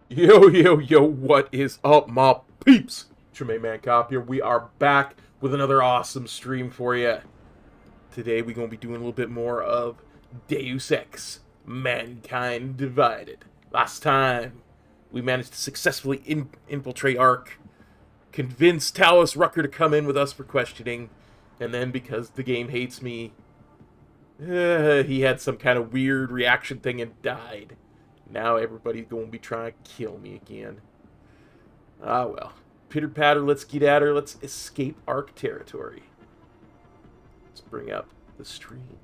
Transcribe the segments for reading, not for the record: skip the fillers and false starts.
Yo, yo, yo, what is up, my peeps? Tremaine Man Cop here. We are back with another awesome stream for you. Today, we're going to be doing a little bit more of Deus Ex, Mankind Divided. Last time, we managed to successfully infiltrate Ark, convince Talos Rucker to come in with us for questioning, and then because the game hates me, he had some kind of weird reaction thing and died. Now everybody's going to be trying to kill me again. Ah, well. Pitter patter, let's get at her. Let's escape Ark territory. Let's bring up the stream.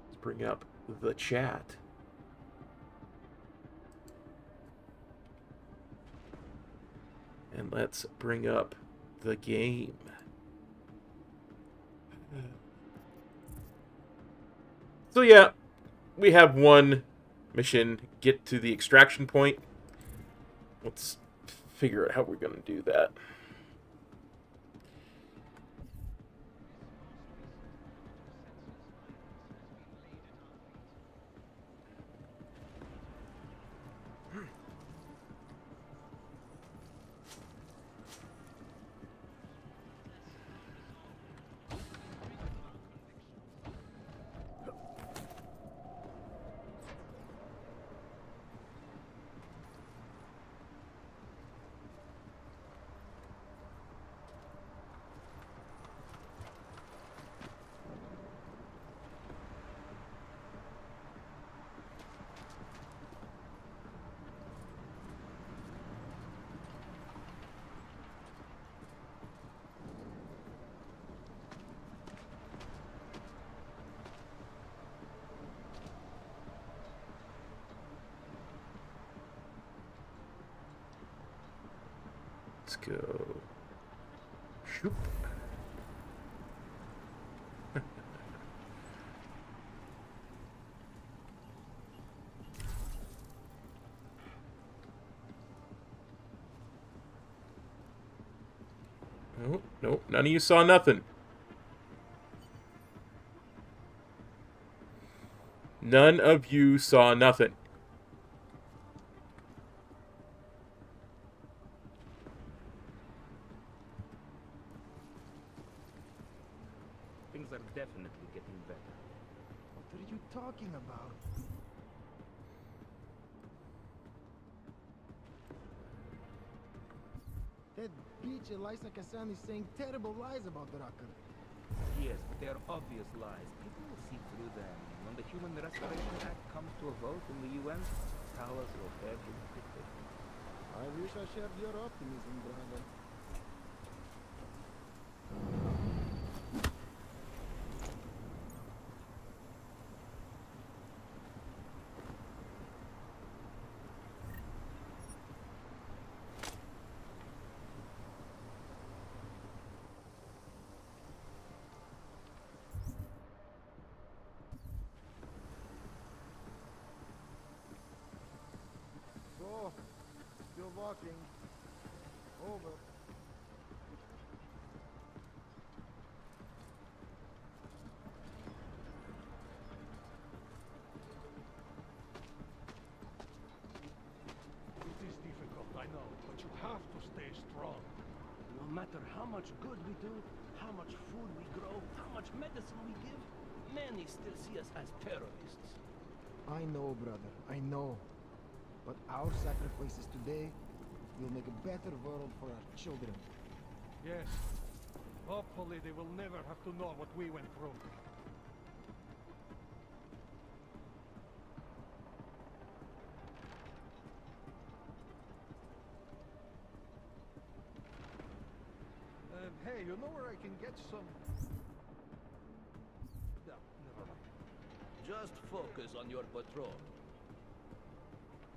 Let's bring up the chat. And let's bring up the game. So yeah, we have one mission, get to the extraction point. Let's figure out how we're going to do that. Let's go. Shoop. Nope, nope, none of you saw nothing. None of you saw nothing. Things are definitely getting better. What are you talking about? That bitch Elisa Kassan is saying terrible lies about the Rucker. Yes, but they are obvious lies. People will see through them. When the Human Restoration Act comes to a vote in the UN, Talos will have him defeated. I wish I shared your optimism, brother. talking. Over. It is difficult, I know, but you have to stay strong. No matter how much good we do, how much food we grow, how much medicine we give, many still see us as terrorists. I know, brother. I know. But our sacrifices today will make a better world for our children. Yes. Hopefully they will never have to know what we went through. Hey, you know where I can get some... No, never mind. Just focus on your patrol.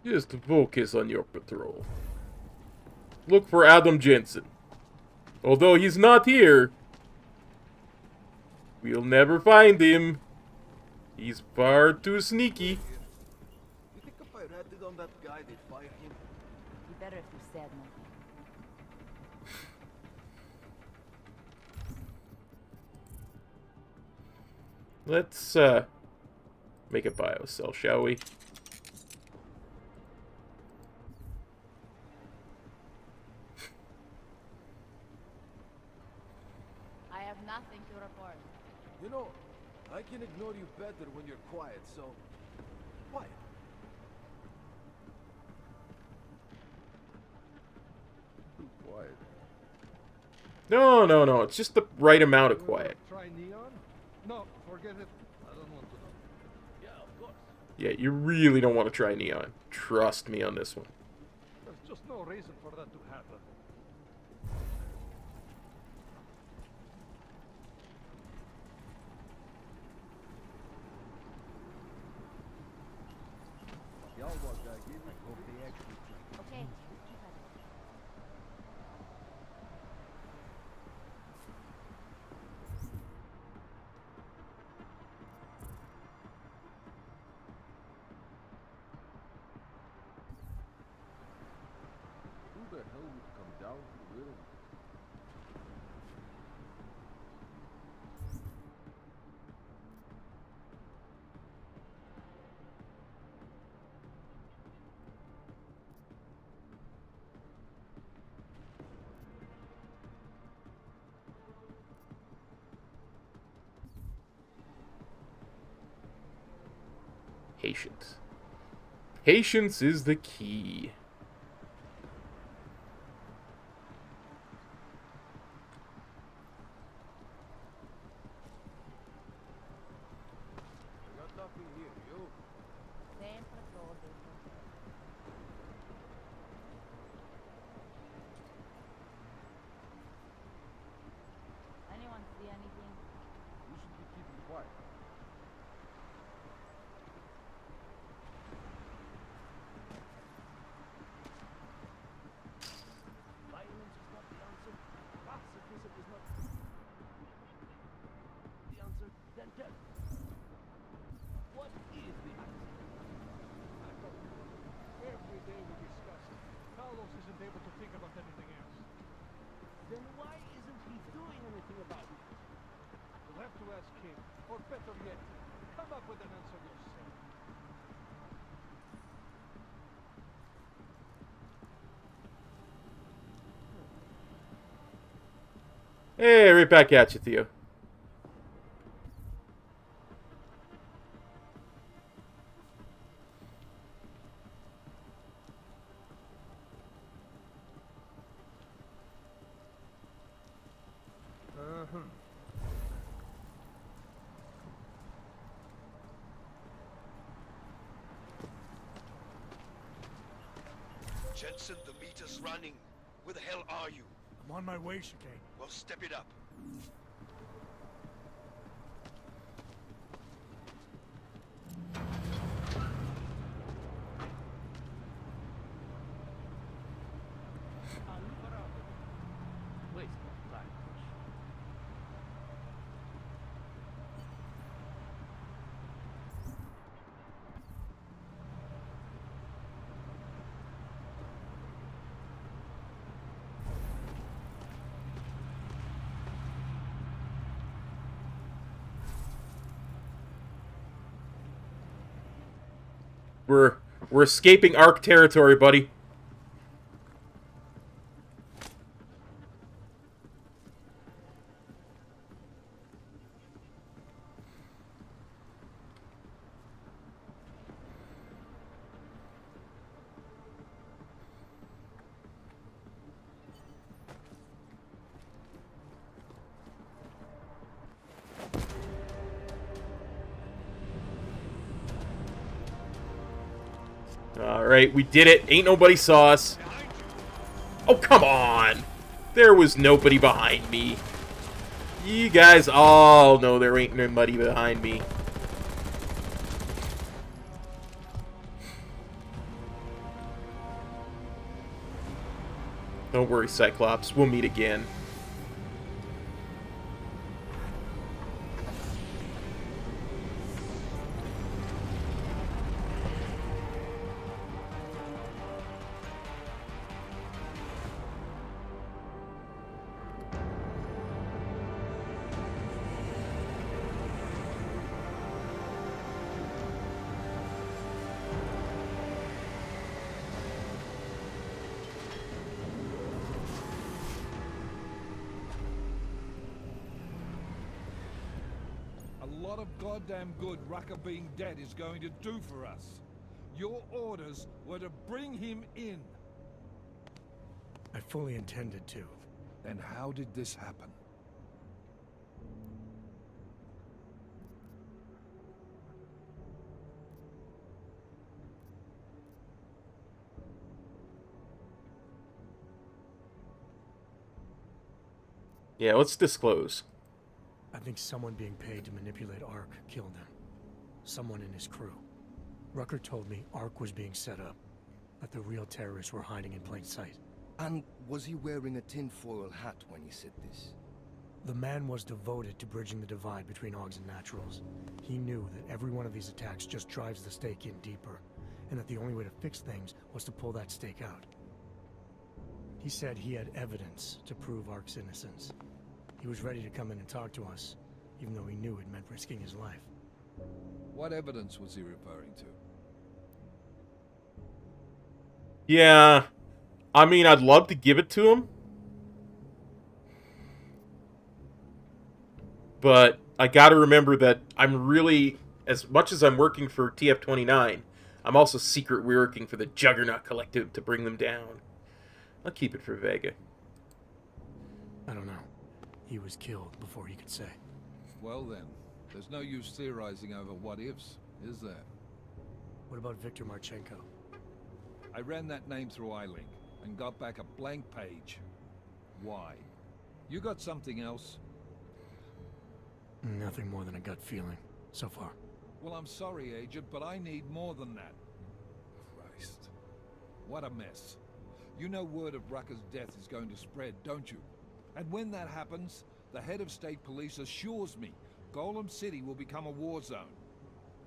Just focus on your patrol. Look for Adam Jensen. Although he's not here, we'll never find him. He's far too sneaky. You think if I ratted on that guy, they'd fire him? Be better if you said nothing. Let's make a biocell, shall we? I have nothing to report. You know, I can ignore you better when you're quiet, so... Quiet. Too quiet. No. It's just the right amount of quiet. Try neon? No, forget it. I don't want to know. Yeah, of course. Yeah, you really don't want to try neon. Trust me on this one. There's just no reason for that to happen. Okay, keep at it. Who the hell would come down to little? Patience. Patience is the key. I got nothing here, you. Same patrol vehicle. Anyone see anything? You should be keeping quiet. Violence is not the answer. Pacifism is not the answer. Then tell me. What is the answer? I don't know. Every day we discuss it. Talos isn't able to think about anything else. Then why isn't he doing anything about it? You'll have to ask him. Or better yet, come up with an answer yourself. Hey, right back at you, Theo. Jensen, the meter's running. Where the hell are you? I'm on my way, Chicane. Well, step it up. Waste no time. We're escaping Ark territory, buddy. Alright, we did it. Ain't nobody saw us. Oh, come on. There was nobody behind me. You guys all know there ain't nobody behind me. Don't worry, Cyclops. We'll meet again. A lot of goddamn good Rucker being dead is going to do for us. Your orders were to bring him in. I fully intended to. Then how did this happen? Yeah, let's disclose. I think someone being paid to manipulate Ark killed him. Someone in his crew. Rucker told me Ark was being set up, that the real terrorists were hiding in plain sight. And was he wearing a tinfoil hat when he said this? The man was devoted to bridging the divide between Augs and Naturals. He knew that every one of these attacks just drives the stake in deeper, and that the only way to fix things was to pull that stake out. He said he had evidence to prove Ark's innocence. He was ready to come in and talk to us, even though he knew it meant risking his life. What evidence was he referring to? Yeah, I mean, I'd love to give it to him. But I gotta remember that I'm really, as much as I'm working for TF-29, I'm also secret working for the Juggernaut Collective to bring them down. I'll keep it for Vega. I don't know. He was killed before he could say. Well then, there's no use theorizing over what-ifs, is there? What about Viktor Marchenko? I ran that name through iLink and got back a blank page. Why? You got something else? Nothing more than a gut feeling, so far. Well, I'm sorry, Agent, but I need more than that. Christ. What a mess. You know word of Rucker's death is going to spread, don't you? And when that happens, the head of state police assures me Golem City will become a war zone.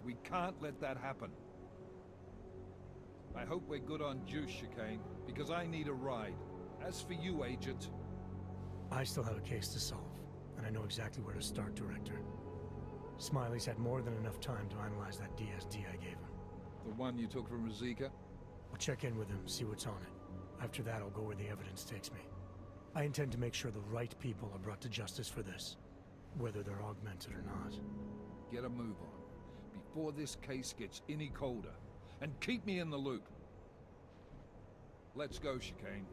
We can't let that happen. I hope we're good on juice, Chicane, because I need a ride. As for you, Agent... I still have a case to solve, and I know exactly where to start, Director. Smiley's had more than enough time to analyze that DSD I gave him. The one you took from Ruzika? I'll check in with him, see what's on it. After that, I'll go where the evidence takes me. I intend to make sure the right people are brought to justice for this, whether they're augmented or not. Get a move on, before this case gets any colder. And keep me in the loop. Let's go, Chicane.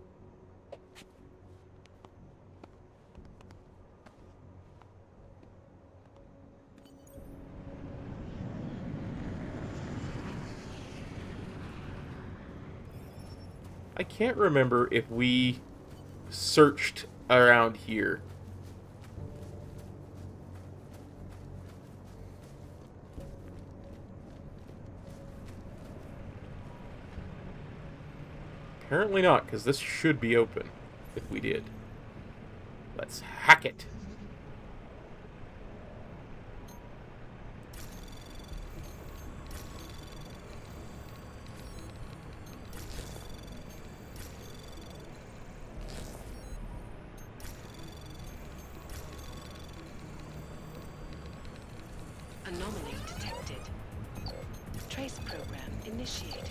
I can't remember if we searched around here. Apparently not, because this should be open, if we did. Let's hack it. Anomaly detected. Trace program initiated. initiated.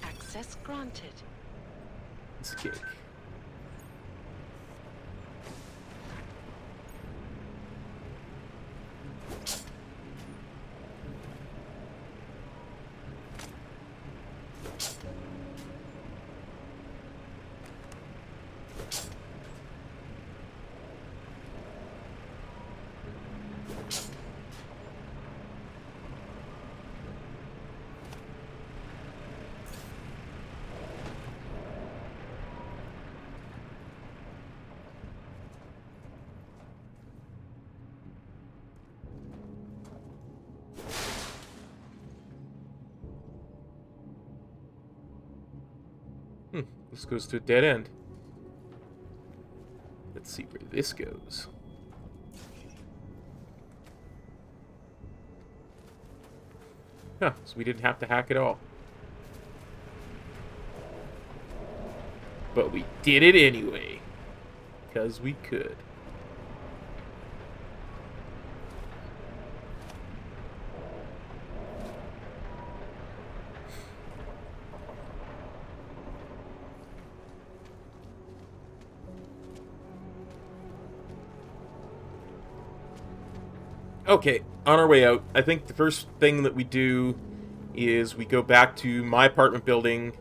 Access granted. Let's kick. This goes to a dead end. Let's see where this goes. Huh, so we didn't have to hack at all. But we did it anyway. Because we could. Okay, on our way out, I think the first thing that we do is we go back to my apartment building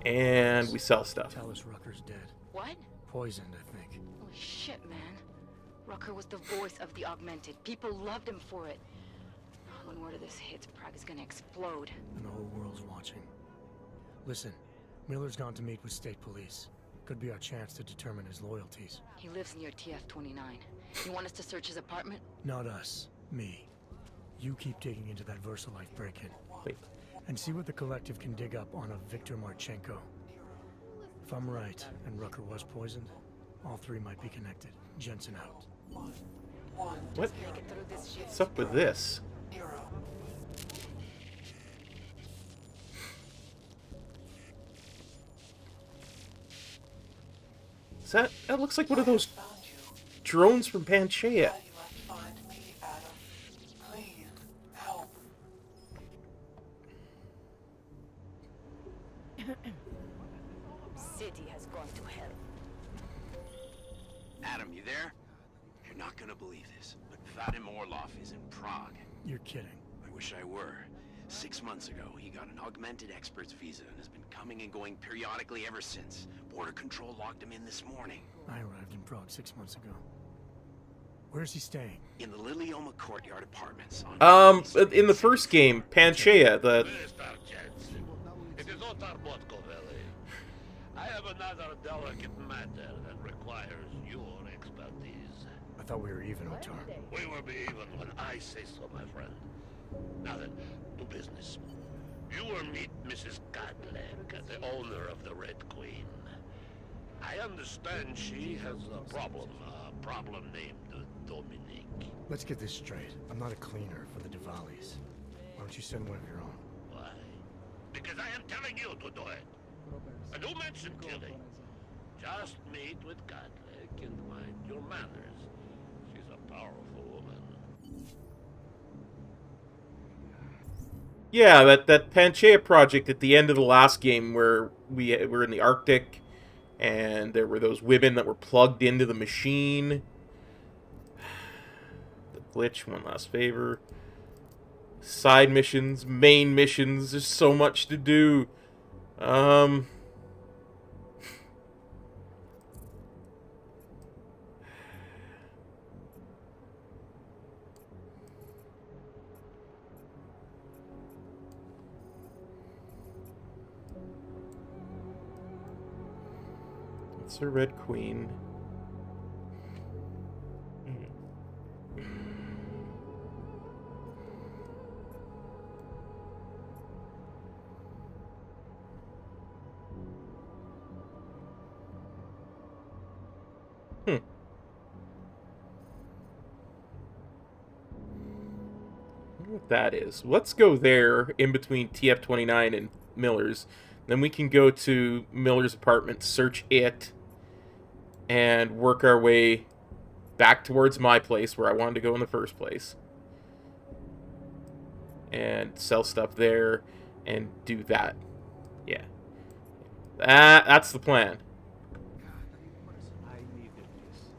and we sell stuff. Talos Rucker's dead. What? Poisoned, I think. Holy shit, man. Rucker was the voice of the augmented. People loved him for it. When word of this hits, Prague is gonna explode. And the whole world's watching. Listen, Miller's gone to meet with state police. Could be our chance to determine his loyalties. He lives near TF-29. You want us to search his apartment? Not us. Me. You keep digging into that VersaLife break-in. Wait. And see what the collective can dig up on a Victor Marchenko. If I'm right, and Rucker was poisoned, all three might be connected. Jensen out. What? Make it through this shit. What's up with this? Is that looks like one of those drones from Panchaea. City has gone to hell. Adam, you there? You're not gonna believe this, but Vadim Orlov is in Prague. You're kidding. I wish I were. 6 months ago, he got an augmented expert's visa and has been coming and going periodically ever since. Border Control locked him in this morning. I arrived in Prague 6 months ago. Where's he staying? In the Lilioma Courtyard Apartments on... In the first game, Panchaea, the... Mr. Jensen, it is Otar Botkoveli. I have another delicate matter that requires your expertise. I thought we were even, Otar. We will be even when I say so, my friend. Now then, to business. You will meet Mrs. Godlek, the owner of the Red Queen. I understand she has a problem named Dominique. Let's get this straight. I'm not a cleaner for the Diwalis. Why don't you send one of your own? Why? Because I am telling you to do it. I do mention killing. Just meet with Godlek and mind your manners. She's a powerful woman. Yeah, that Panchaea project at the end of the last game where we were in the Arctic and there were those women that were plugged into the machine. The glitch, one last favor. Side missions, main missions, there's so much to do. It's a Red Queen. I wonder what that is. Let's go there in between TF-29 and Miller's. Then we can go to Miller's apartment, search it, and work our way back towards my place where I wanted to go in the first place. And sell stuff there and do that. Yeah. That's the plan. I needed this.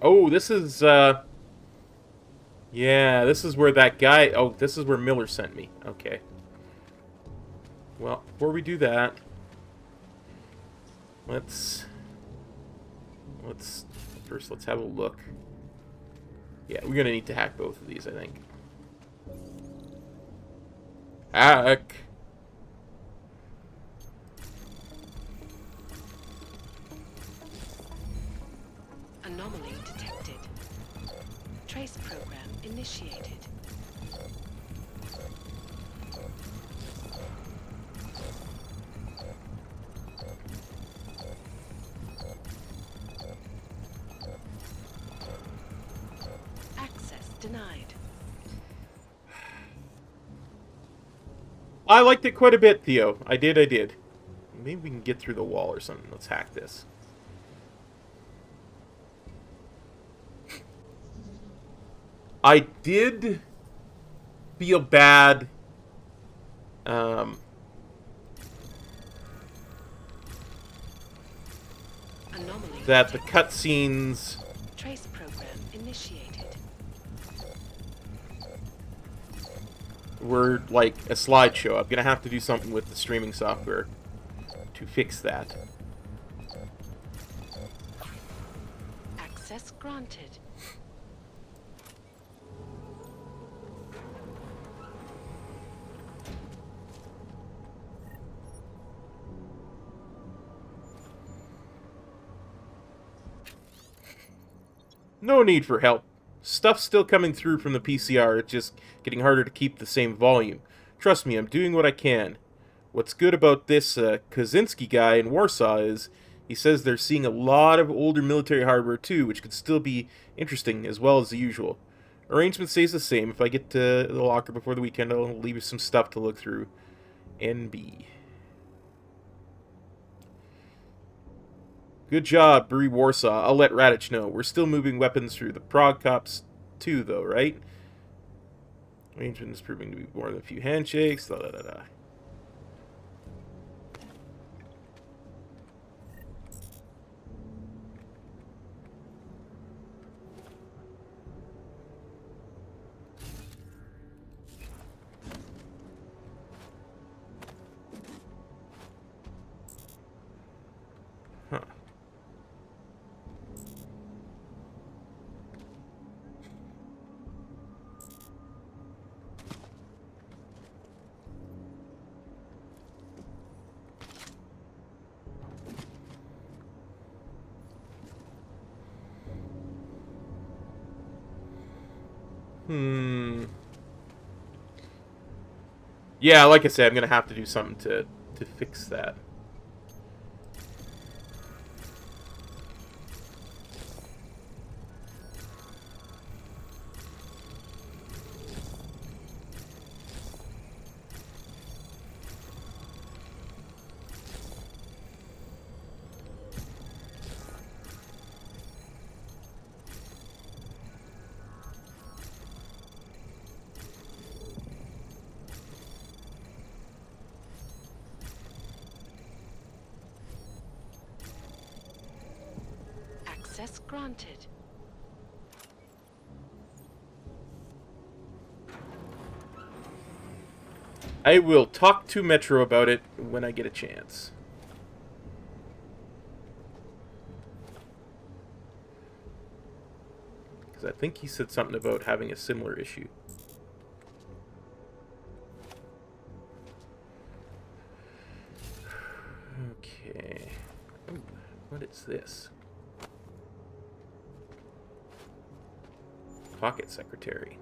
Oh, this is, yeah, this is where that guy... Oh, this is where Miller sent me. Okay. Well, before we do that, let's have a look. Yeah, we're gonna need to hack both of these, I think. Hack! Anomaly detected. Trace program initiated. Access denied. I liked it quite a bit, Theo. I did. Maybe we can get through the wall or something. Let's hack this. I did feel bad that the cutscenes Trace program initiated. were like a slideshow. I'm gonna have to do something with the streaming software to fix that. Access granted. No need for help. Stuff's still coming through from the PCR, it's just getting harder to keep the same volume. Trust me, I'm doing what I can. What's good about this Kaczynski guy in Warsaw is he says they're seeing a lot of older military hardware too, which could still be interesting as well as the usual. Arrangement stays the same. If I get to the locker before the weekend, I'll leave you some stuff to look through. NB. Good job, Bree Warsaw. I'll let Radich know. We're still moving weapons through the Prague cops too, though, right? Arrangement is proving to be more than a few handshakes. Da da da da. Huh. Yeah, like I said, I'm gonna have to do something to fix that. Access granted. I will talk to Metro about it when I get a chance. Because I think he said something about having a similar issue. this? Pocket secretary.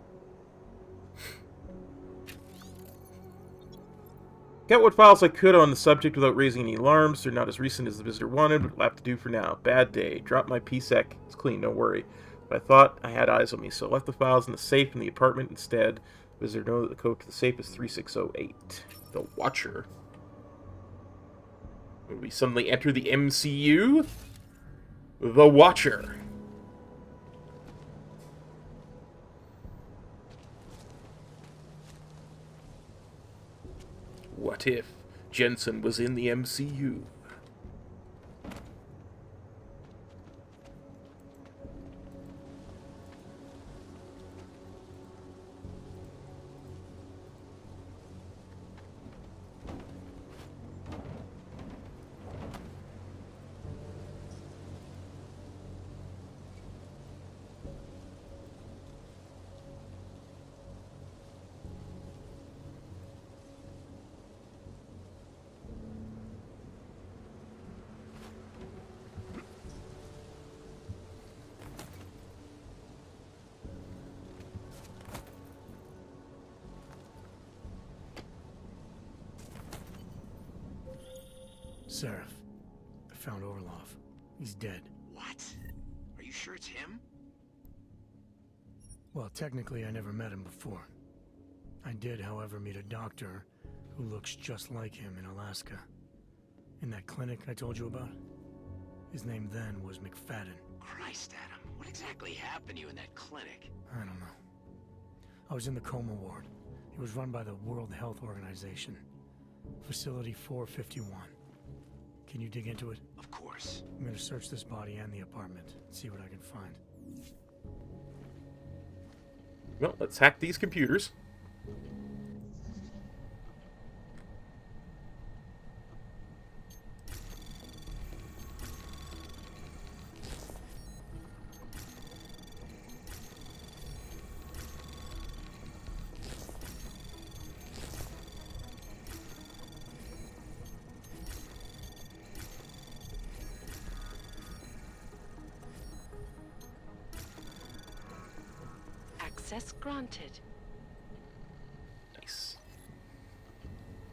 Got what files I could on the subject without raising any alarms. They're not as recent as the visitor wanted, but it'll have to do for now. Bad day. Dropped my PSEC. It's clean, don't worry. But I thought I had eyes on me, so I left the files in the safe in the apartment instead. Visitor know that the code to the safe is 3608. The Watcher. When we suddenly enter the MCU? The Watcher. What if Jensen was in the MCU? Seraph, I found Orlov. He's dead. What? Are you sure it's him? Well, technically, I never met him before. I did, however, meet a doctor who looks just like him in Alaska. In that clinic I told you about? His name then was McFadden. Christ, Adam. What exactly happened to you in that clinic? I don't know. I was in the coma ward. It was run by the World Health Organization. Facility 451. Can you dig into it? Of course. I'm gonna search this body and the apartment, see what I can find. Well, let's hack these computers. Access granted. Nice.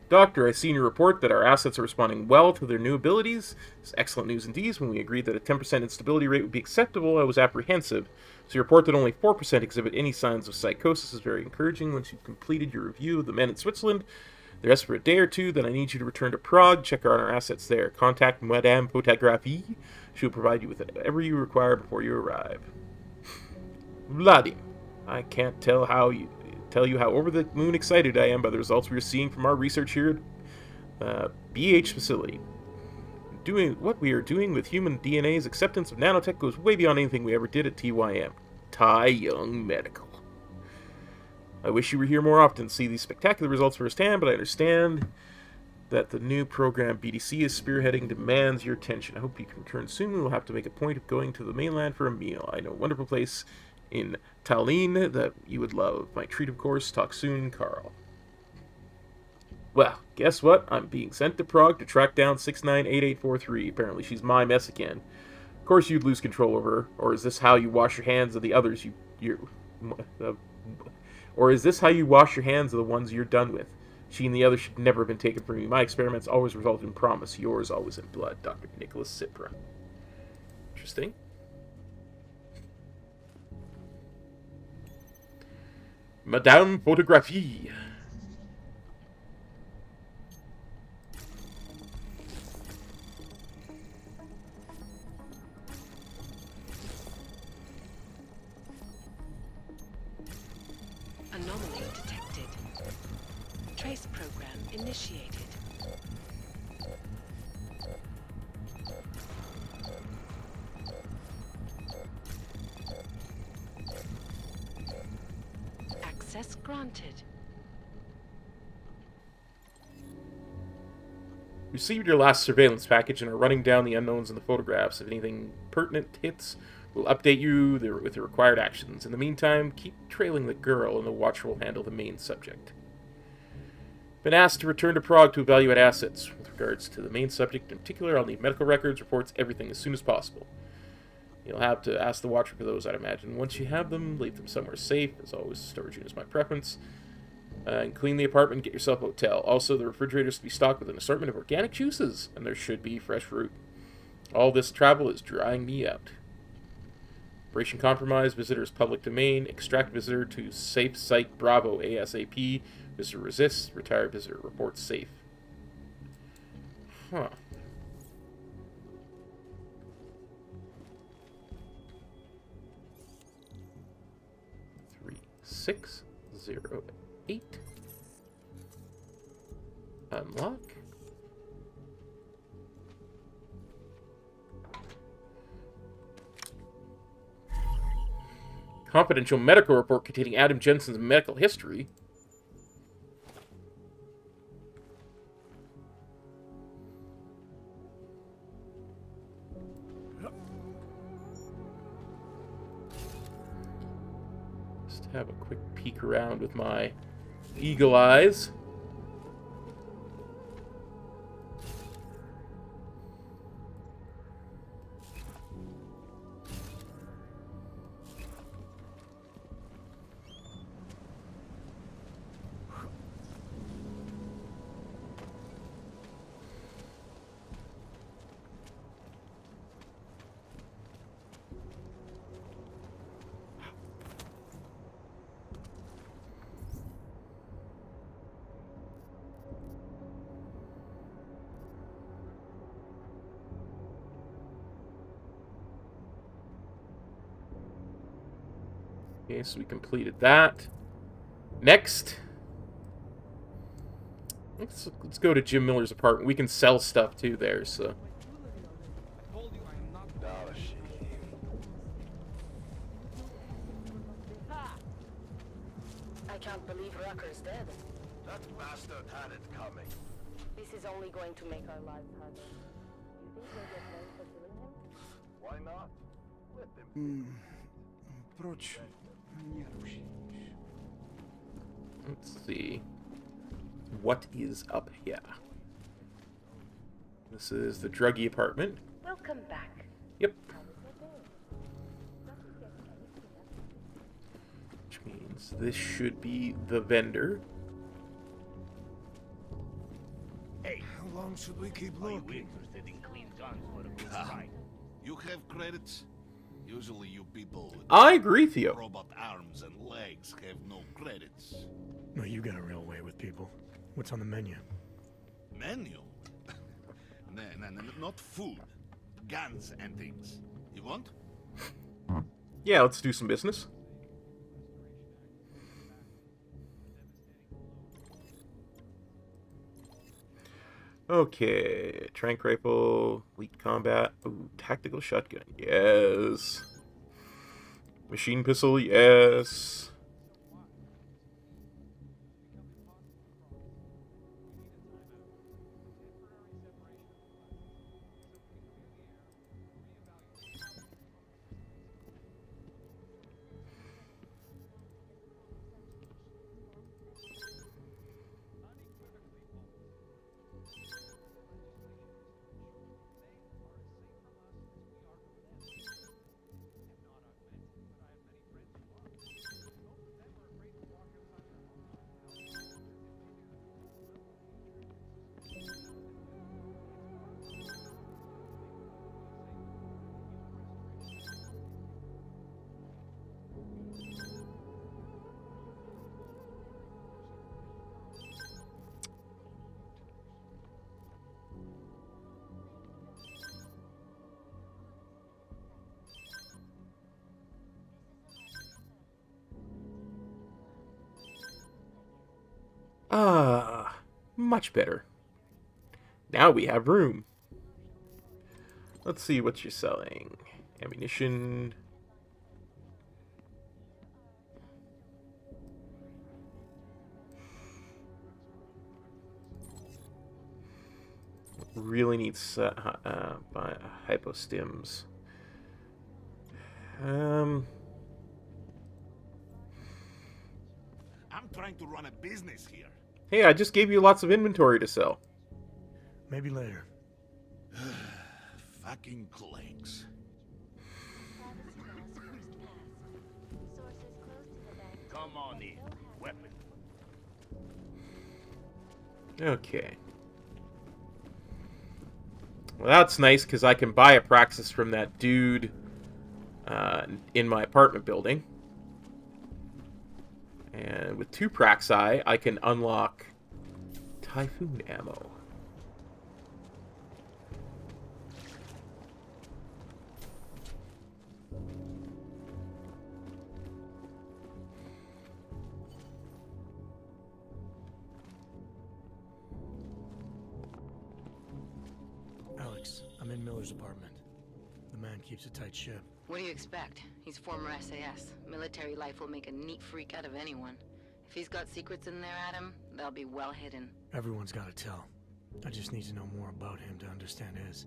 Doctor, I see in your report that our assets are responding well to their new abilities. It's excellent news indeed. When we agreed that a 10% instability rate would be acceptable, I was apprehensive. So your report that only 4% exhibit any signs of psychosis is very encouraging. Once you've completed your review of the men in Switzerland, the rest for a day or two, then I need you to return to Prague, check out our assets there. Contact Madame Photographie. She will provide you with whatever you require before you arrive. Vladim. I can't tell you how over the moon excited I am by the results we are seeing from our research here at BH facility. What we are doing with human DNA's acceptance of nanotech goes way beyond anything we ever did at TYM. Tai Young Medical. I wish you were here more often to see these spectacular results firsthand, but I understand that the new program BDC is spearheading demands your attention. I hope you can return soon. We will have to make a point of going to the mainland for a meal. I know a wonderful place in Tallinn that you would love. My treat, of course. Talk soon, Carl. Well, guess what? I'm being sent to Prague to track down 698843. Apparently she's my mess again. Of course you'd lose control over her. Or is this how you wash your hands of the others or is this how you wash your hands of the ones you're done with? She and the others should never have been taken from me. My experiments always result in promise. Yours always in blood. Dr. Nicholas Cipra. Interesting. Madame Photographie. Anomaly detected. Trace program initiated. Access granted. Received your last surveillance package and are running down the unknowns in the photographs. If anything pertinent hits, we'll update you with the required actions. In the meantime, keep trailing the girl, and the Watcher will handle the main subject. Been asked to return to Prague to evaluate assets. With regards to the main subject. In particular, I'll need medical records, reports, everything as soon as possible. You'll have to ask the Watcher for those, I'd imagine. Once you have them, leave them somewhere safe. As always, storage unit is my preference. And clean the apartment, get yourself a hotel. Also, the refrigerator is to be stocked with an assortment of organic juices, and there should be fresh fruit. All this travel is drying me out. Operation compromise, visitor's public domain, extract visitor to safe site Bravo ASAP, visitor resists, retire visitor reports safe. Huh. Three, 6, 0, 8. Unlock. Confidential medical report containing Adam Jensen's medical history. Just have a quick peek around with my eagle eyes. Okay, so we completed that. Next, let's go to Jim Miller's apartment. We can sell stuff too there, so. I can't believe Rucker's dead. That bastard had it coming. This is only going to make our lives harder. You think we'll get blamed for killing him? Why not? Let them. Proč nerušíš? Let's see. What is up here? This is the druggy apartment. Welcome back. Yep. Which means this should be the vendor. Hey, how long should we keep looking? You have credits? Usually you people with I agree, Theo. robot arms and legs have no credits. No, you got a real way with people. What's on the menu? Menu? No, not food. Guns and things. You want? Yeah, let's do some business. Okay, tranq rifle, elite combat, ooh, tactical shotgun, yes. Machine pistol, yes. Much better. Now we have room. Let's see what you're selling. Ammunition. Really needs hypostims. I'm trying to run a business here. Hey, I just gave you lots of inventory to sell. Maybe later. Fucking clanks. Come on in. Weapon. Okay. Well, that's nice, because I can buy a Praxis from that dude in my apartment building. And with 2 Praxi, I can unlock Typhoon ammo. Alex, I'm in Miller's apartment. The man keeps a tight ship. What do you expect? He's former SAS. Military life will make a neat freak out of anyone. If he's got secrets in there, Adam, they'll be well hidden. Everyone's got to tell. I just need to know more about him to understand his.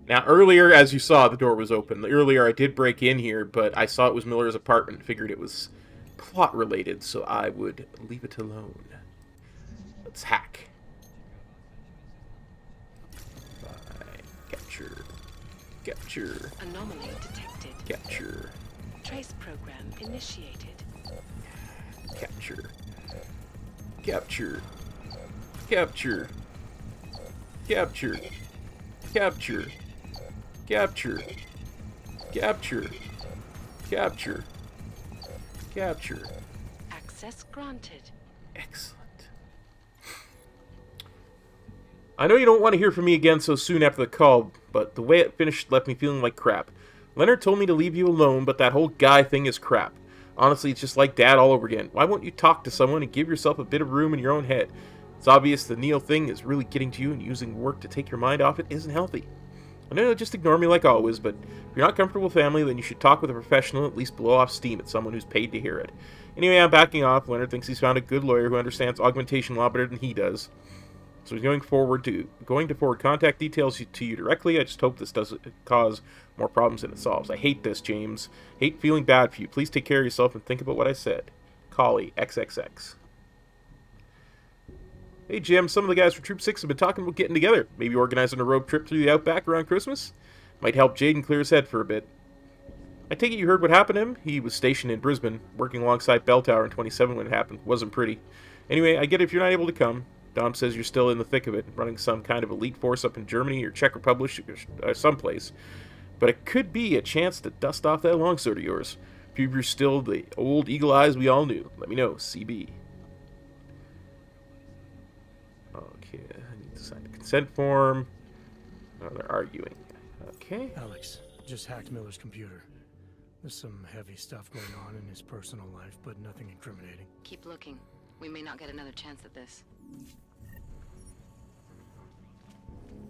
Now, earlier, as you saw, the door was open. Earlier, I did break in here, but I saw it was Miller's apartment. Figured it was plot-related, so I would leave it alone. Let's hack. Capture. Capture. Anomaly detected. Capture. Trace program initiated. Capture. Capture. Capture. Capture. Capture. Capture. Capture. Capture. Capture. Access granted. Excellent. I know you don't want to hear from me again so soon after the call, but the way it finished left me feeling like crap. Leonard told me to leave you alone, but that whole guy thing is crap. Honestly, it's just like Dad all over again. Why won't you talk to someone and give yourself a bit of room in your own head? It's obvious the Neo thing is really getting to you, and using work to take your mind off it isn't healthy. I know, just ignore me like always, but if you're not comfortable with family, then you should talk with a professional, at least blow off steam at someone who's paid to hear it. Anyway, I'm backing off. Leonard thinks he's found a good lawyer who understands augmentation law better than he does. So he's going to forward contact details to you directly. I just hope this doesn't cause more problems than it solves. I hate this, James. Hate feeling bad for you. Please take care of yourself and think about what I said. Collie, XXX. Hey, Jim, some of the guys from Troop 6 have been talking about getting together. Maybe organizing a road trip through the Outback around Christmas? Might help Jaden clear his head for a bit. I take it you heard what happened to him? He was stationed in Brisbane, working alongside Bell Tower in 27 when it happened. Wasn't pretty. Anyway, I get it if you're not able to come. Dom says you're still in the thick of it, running some kind of elite force up in Germany or Czech Republic or someplace. But it could be a chance to dust off that longsword of yours. If you're still the old eagle eyes we all knew, let me know, CB. Okay, I need to sign the consent form. Oh, they're arguing. Okay. Alex, just hacked Miller's computer. There's some heavy stuff going on in his personal life, but nothing incriminating. Keep looking. We may not get another chance at this.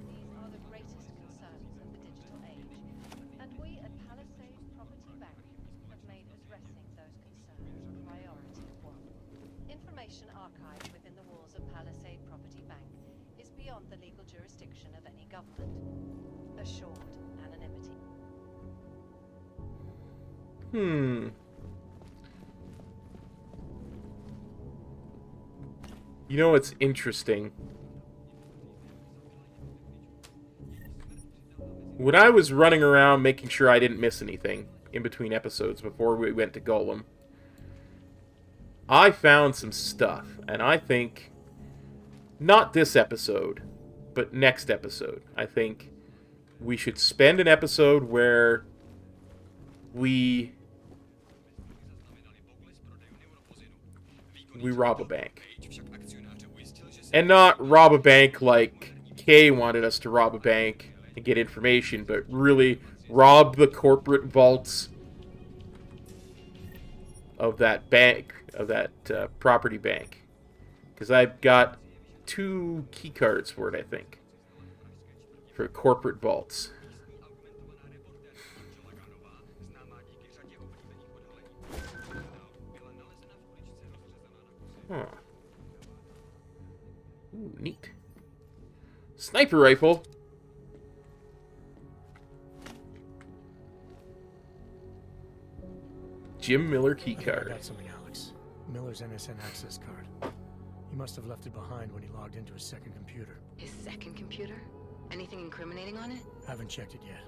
These are the greatest concerns of the digital age, and we at Palisade Property Bank have made addressing those concerns priority 1. Information archived within the walls of Palisade Property Bank is beyond the legal jurisdiction of any government. Assured anonymity. You know what's interesting? When I was running around making sure I didn't miss anything in between episodes before we went to Golem, I found some stuff, and I think, not this episode, but next episode, I think we should spend an episode where we rob a bank. And not rob a bank like Kay wanted us to rob a bank and get information, but really rob the corporate vaults of that bank, of that property bank. Because I've got 2 key cards for it, I think. For corporate vaults. Huh. Ooh, neat. Sniper rifle. Jim Miller keycard. I got something, Alex. Miller's NSN access card. He must have left it behind when he logged into his second computer. His second computer? Anything incriminating on it? Haven't checked it yet.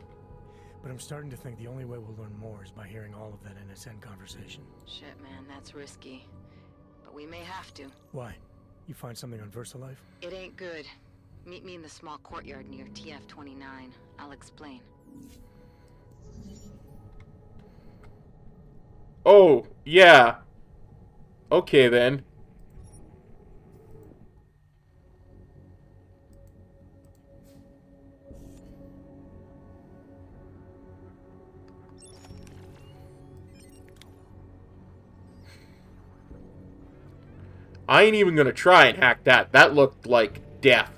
But I'm starting to think the only way we'll learn more is by hearing all of that NSN conversation. Shit, man, that's risky. But we may have to. Why? You find something on VersaLife? It ain't good. Meet me in the small courtyard near TF-29. I'll explain. Oh, yeah. Okay, then. I ain't even gonna try and hack that. That looked like death.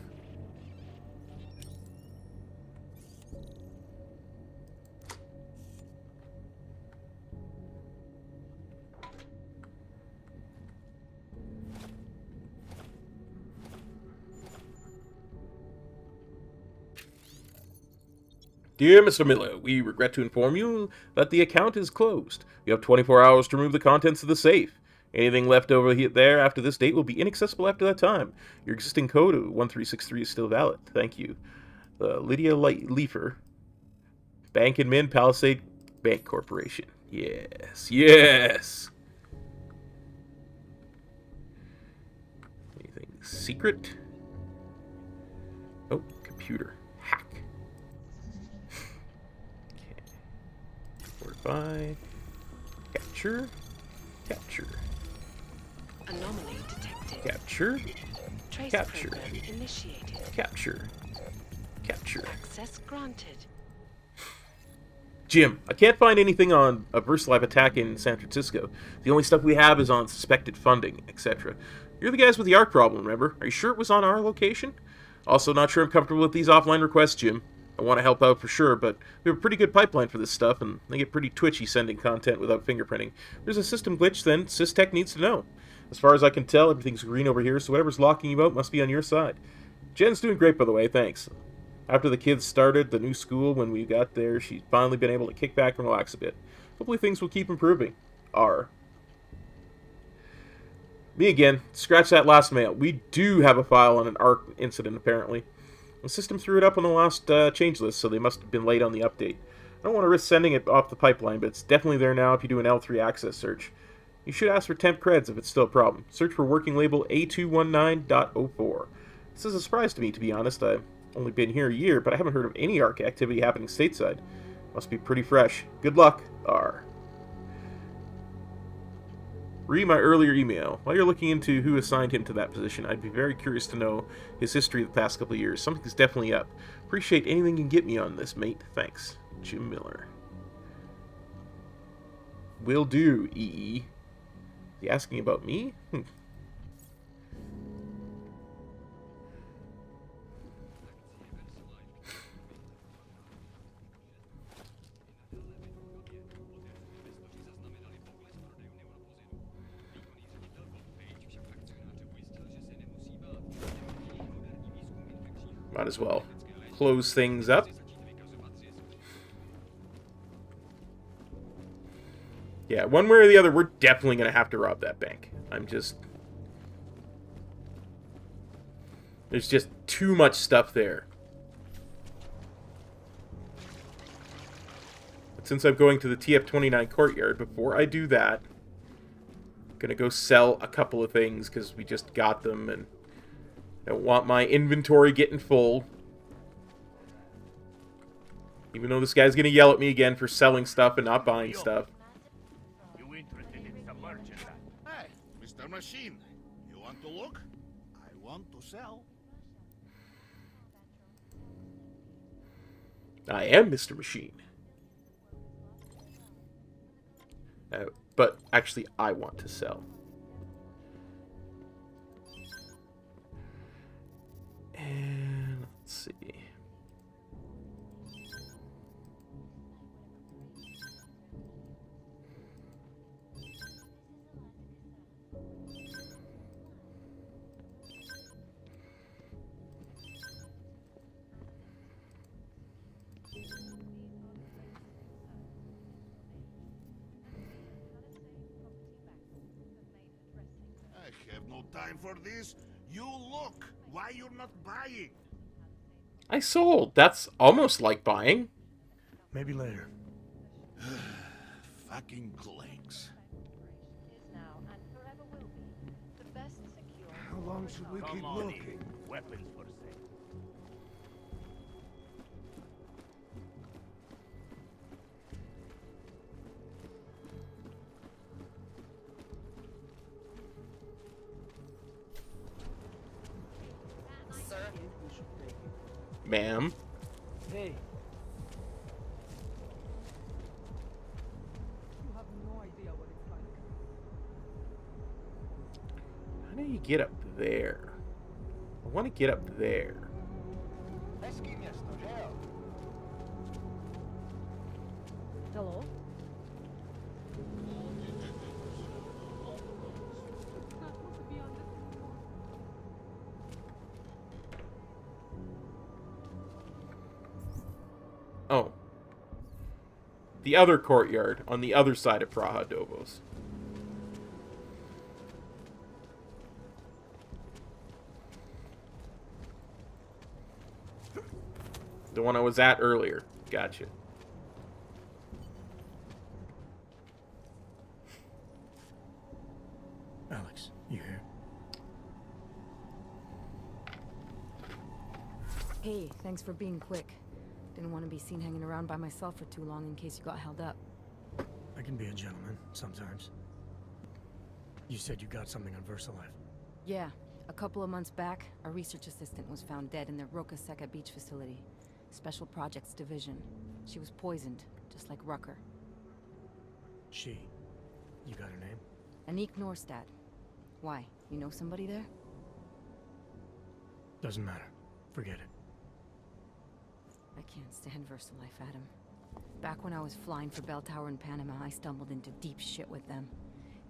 Dear Mr. Miller, we regret to inform you that the account is closed. You have 24 hours to remove the contents of the safe. Anything left over there after this date will be inaccessible after that time. Your existing code of 1363 is still valid. Thank you. Lydia Leifer, Bank Admin, Palisade Bank Corporation. Yes, yes. Anything secret? Oh, computer. Hack. Okay. Fortify. Capture. Capture. Anomaly detected. Capture. Trace Capture. program initiated. Capture. Capture. Access granted. Jim, I can't find anything on a VersaLife attack in San Francisco. The only stuff we have is on suspected funding, etc. You're the guys with the ARC problem, remember? Are you sure it was on our location? Also, not sure I'm comfortable with these offline requests, Jim. I want to help out for sure, but we have a pretty good pipeline for this stuff, and they get pretty twitchy sending content without fingerprinting. If there's a system glitch, then SysTech needs to know. As far as I can tell, everything's green over here, so whatever's locking you out must be on your side. Jen's doing great, by the way, thanks. After the kids started the new school, when we got there, she's finally been able to kick back and relax a bit. Hopefully things will keep improving. R. Me again. Scratch that last mail. We do have a file on an ARC incident, apparently. The system threw it up on the last change list, so they must have been late on the update. I don't want to risk sending it off the pipeline, but it's definitely there now if you do an L3 access search. You should ask for temp creds if it's still a problem. Search for working label A219.04. This is a surprise to me, to be honest. I've only been here a year, but I haven't heard of any ARC activity happening stateside. Must be pretty fresh. Good luck, R. Read my earlier email. While you're looking into who assigned him to that position, I'd be very curious to know his history the past couple of years. Something's definitely up. Appreciate anything you can get me on this, mate. Thanks. Jim Miller. Will do, EE. Is he asking about me? Might as well close things up. Yeah, one way or the other, we're definitely going to have to rob that bank. There's just too much stuff there. But since I'm going to the TF-29 courtyard, before I do that, I'm going to go sell a couple of things because we just got them and I don't want my inventory getting full. Even though this guy's going to yell at me again for selling stuff and not buying stuff. You interested in some merchandise? Hey, Mr. Machine, you want to look? I want to sell. I am Mr. Machine. But actually, I want to sell. And let's see. I have no no time for this. You look. Why you're not buying? I sold. That's almost like buying. Maybe later. Fucking clicks. Is now and forever will be the best secure. How long should we keep looking? Weapons for sale. Ma'am. Hey. You have no idea what it's like. How do you get up there? I want to get up there. Hello? Oh. The other courtyard on the other side of Praha Dobos. The one I was at earlier. Gotcha. Alex, you here? Hey, thanks for being quick. Didn't want to be seen hanging around by myself for too long in case you got held up. I can be a gentleman, sometimes. You said you got something on VersaLife. Yeah, a couple of months back, a research assistant was found dead in their Roka Seka beach facility. Special Projects Division. She was poisoned, just like Rucker. She. You got her name? Anik Norstad. Why? You know somebody there? Doesn't matter. Forget it. I can't stand VersaLife, Adam. Back when I was flying for Bell Tower in Panama, I stumbled into deep shit with them.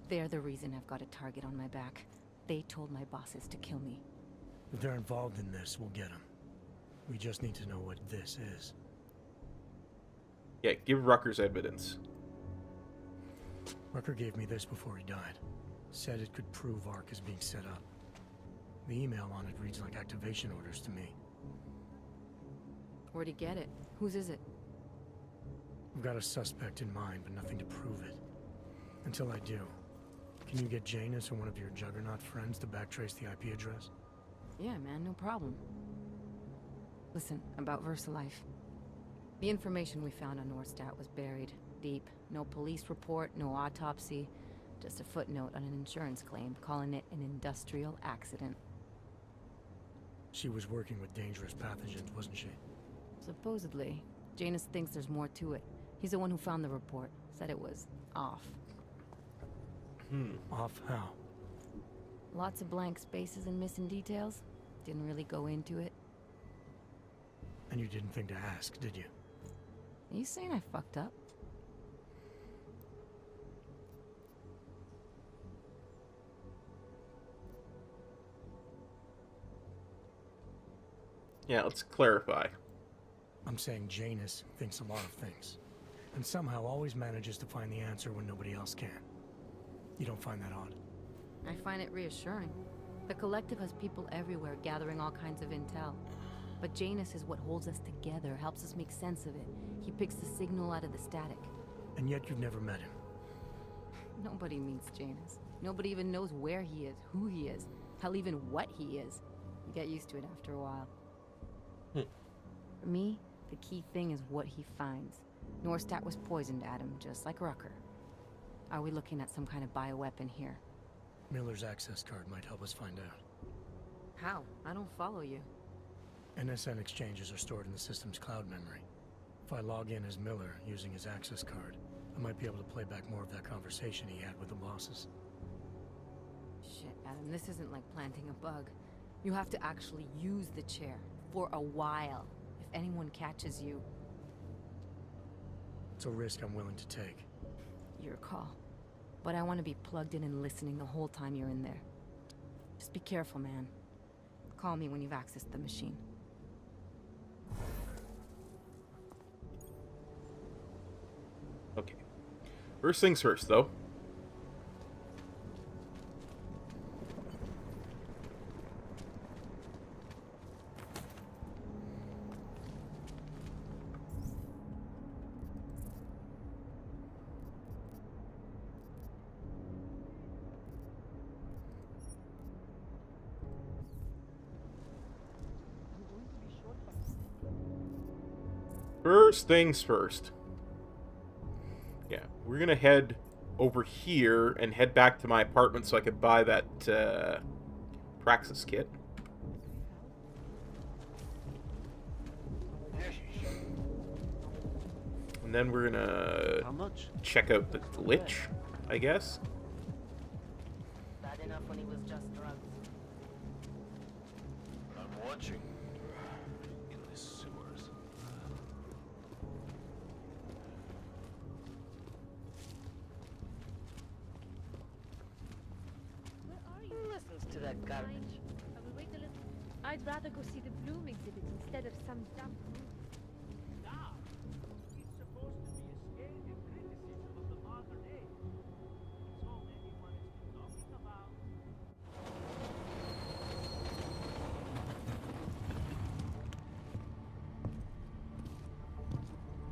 They're the reason I've got a target on my back. They told my bosses to kill me. If they're involved in this, we'll get them. We just need to know what this is. Yeah, give Rucker's evidence. Rucker gave me this before he died. Said it could prove ARC is being set up. The email on it reads like activation orders to me. Where'd he get it? Whose is it? I've got a suspect in mind, but nothing to prove it. Until I do, can you get Janus or one of your Juggernaut friends to backtrace the IP address? Yeah, man, no problem. Listen, about VersaLife. The information we found on Norstad was buried deep. No police report, no autopsy. Just a footnote on an insurance claim, calling it an industrial accident. She was working with dangerous pathogens, wasn't she? Supposedly. Janus thinks there's more to it. He's the one who found the report. Said it was off. Off how? Lots of blank spaces and missing details. Didn't really go into it. And you didn't think to ask, did you? Are you saying I fucked up? Yeah, let's clarify. I'm saying Janus thinks a lot of things. And somehow always manages to find the answer when nobody else can. You don't find that odd? I find it reassuring. The Collective has people everywhere gathering all kinds of intel. But Janus is what holds us together, helps us make sense of it. He picks the signal out of the static. And yet you've never met him. Nobody meets Janus. Nobody even knows where he is, who he is, hell, even what he is. You get used to it after a while. For me, the key thing is what he finds. Norstad was poisoned, Adam, just like Rucker. Are we looking at some kind of bioweapon here? Miller's access card might help us find out. How? I don't follow you. NSN exchanges are stored in the system's cloud memory. If I log in as Miller using his access card, I might be able to play back more of that conversation he had with the bosses. Shit, Adam, this isn't like planting a bug. You have to actually use the chair for a while. If anyone catches you... It's a risk I'm willing to take. Your call. But I want to be plugged in and listening the whole time you're in there. Just be careful, man. Call me when you've accessed the machine. Okay. First things first, though. First things first. Yeah, we're gonna head over here and head back to my apartment so I could buy that Praxis kit. And then we're gonna check out the glitch, I guess. Bad enough when he was just drugs. I'm watching in the sewers. Where are you? Who listens to that garbage? I will wait a little. I'd rather go see the Bloom exhibit instead of some dumb movie. It's supposed to be a scathing criticism of the modern age. It's all anyone has been talking about.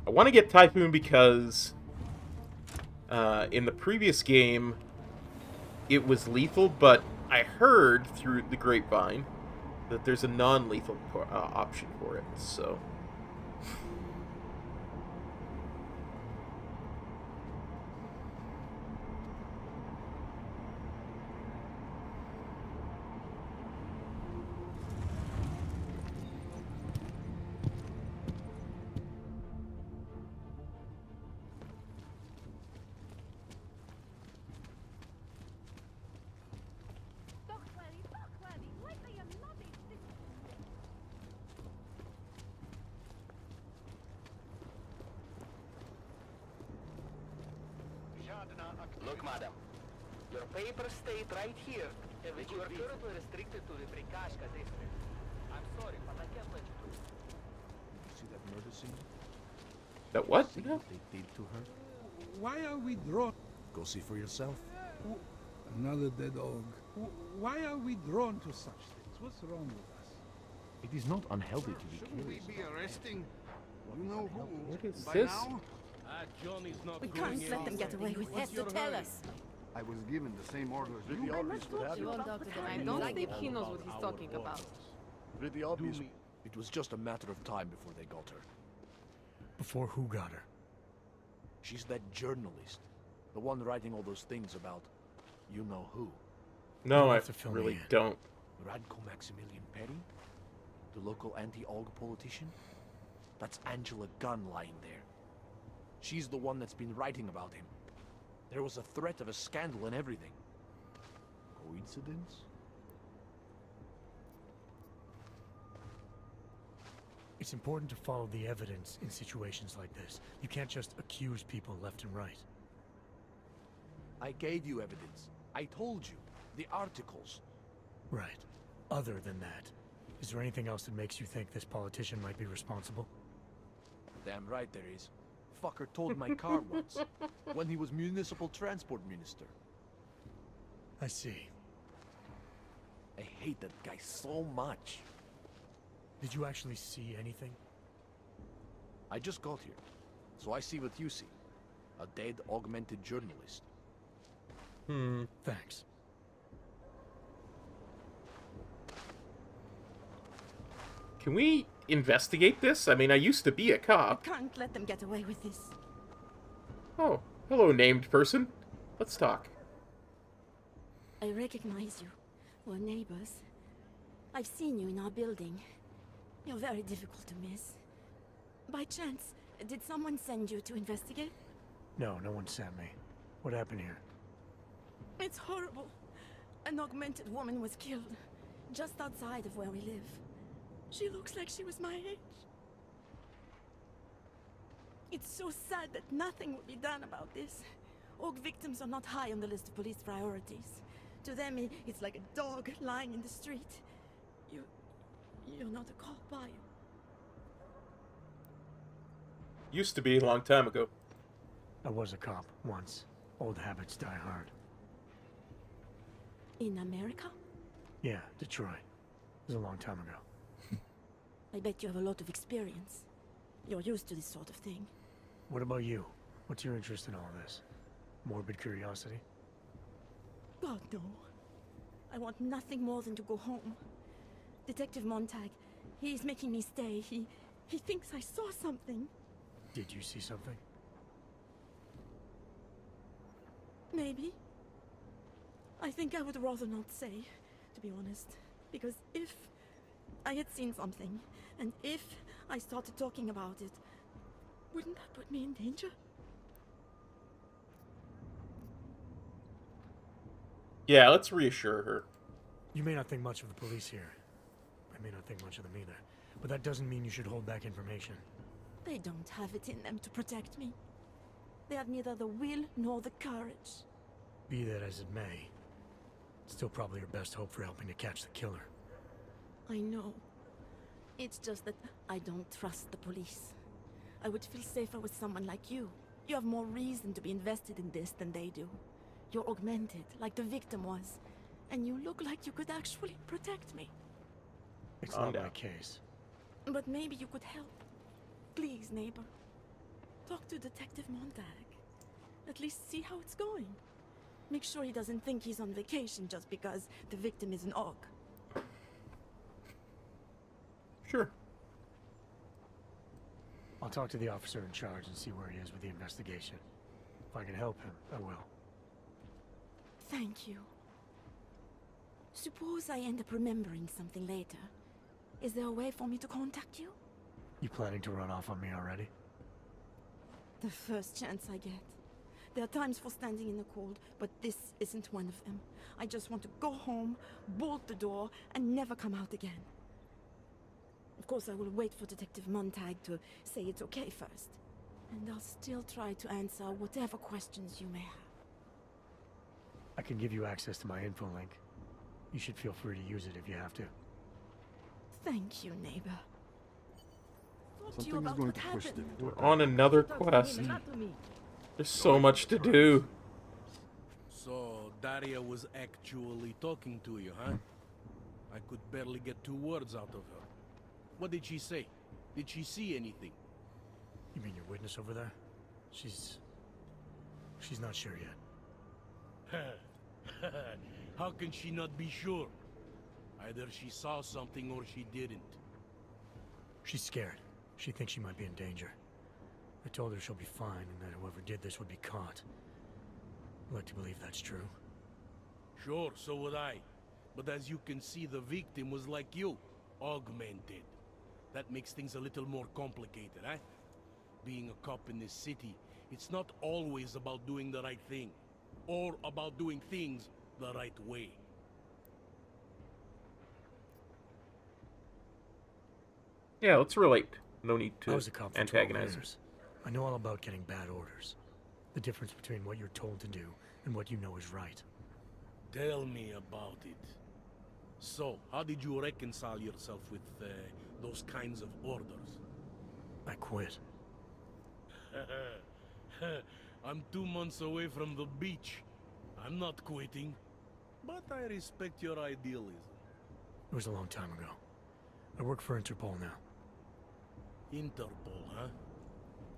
I want to get Typhoon because in the previous game it was lethal, but I heard through the grapevine that there's a non-lethal option for it, so... Look, madam, your papers state right here that you are currently restricted to the Prikashka district. I'm sorry, but I can't let you through. Did you see that murder scene? That what? See what they did to her? Why are we drawn? Go see for yourself. Another dead dog. Why are we drawn to such things? What's wrong with us? It is not unhealthy to be Shouldn't we curious. be arresting you know who What is by this? now? Johnny's not We can't let them get away with this. So tell us. I was given the same orders as Pretty you. obvious what happened. I don't think he knows what he's talking about. Pretty obvious. It was just a matter of time before they got her. Before who got her? She's that journalist. The one writing all those things about you know who. No, You'll I have to fill me really in. don't. Radko Maximilian Perry? The local anti-aug politician? That's Angela Gunn lying there. She's the one that's been writing about him. There was a threat of a scandal and everything. Coincidence? It's important to follow the evidence in situations like this. You can't just accuse people left and right. I gave you evidence. I told you. The articles. Right. Other than that, is there anything else that makes you think this politician might be responsible? Damn right there is. Fucker told my car once, when he was municipal transport minister. I see. I hate that guy so much. Did you actually see anything? I just got here, so I see what you see. A dead augmented journalist. Thanks. Can we investigate this? I mean, I used to be a cop. Can't let them get away with this. Oh, hello, named person. Let's talk. I recognize you. We're neighbors. I've seen you in our building. You're very difficult to miss. By chance, did someone send you to investigate? No, no one sent me. What happened here? It's horrible. An augmented woman was killed, just outside of where we live. She looks like she was my age. It's so sad that nothing will be done about this. Aug victims are not high on the list of police priorities. To them, it's like a dog lying in the street. You're not a cop, are you? Used to be a long time ago. I was a cop once. Old habits die hard. In America? Yeah, Detroit. It was a long time ago. I bet you have a lot of experience. You're used to this sort of thing. What about you? What's your interest in all this? Morbid curiosity? God, no. I want nothing more than to go home. Detective Montag, he's making me stay. He thinks I saw something. Did you see something? Maybe. I think I would rather not say, to be honest. Because if I had seen something, and if I started talking about it, wouldn't that put me in danger? Yeah, let's reassure her. You may not think much of the police here. I may not think much of them either. But that doesn't mean you should hold back information. They don't have it in them to protect me. They have neither the will nor the courage. Be that as it may, it's still probably your best hope for helping to catch the killer. I know. It's just that I don't trust the police. I would feel safer with someone like you. You have more reason to be invested in this than they do. You're augmented, like the victim was. And you look like you could actually protect me. It's not my case. But maybe you could help. Please, neighbor. Talk to Detective Montag. At least see how it's going. Make sure he doesn't think he's on vacation just because the victim is an aug. Sure. I'll talk to the officer in charge and see where he is with the investigation. If I can help him, I will. Thank you. Suppose I end up remembering something later. Is there a way for me to contact you? You planning to run off on me already? The first chance I get. There are times for standing in the cold, but this isn't one of them. I just want to go home, bolt the door, and never come out again. Of course, I will wait for Detective Montag to say it's okay first. And I'll still try to answer whatever questions you may have. I can give you access to my info link. You should feel free to use it if you have to. Thank you, neighbor. Talk to you Something is about going what to push happened. them. We're on another quest. There's so much to do. So, Daria was actually talking to you, huh? I could barely get 2 words out of her. What did she say? Did she see anything? You mean your witness over there? She's not sure yet. How can she not be sure? Either she saw something or she didn't. She's scared. She thinks she might be in danger. I told her she'll be fine and that whoever did this would be caught. I'd like to believe that's true. Sure, so would I. But as you can see, the victim was like you, augmented. That makes things a little more complicated, eh? Being a cop in this city, it's not always about doing the right thing. Or about doing things the right way. Yeah, let's relate. No need I to was a cop for 12 antagonize her. years. I know all about getting bad orders. The difference between what you're told to do and what you know is right. Tell me about it. So, how did you reconcile yourself with those kinds of orders? I quit. I'm 2 months away from the beach. I'm not quitting. But I respect your idealism. It was a long time ago. I work for Interpol now. Interpol, huh?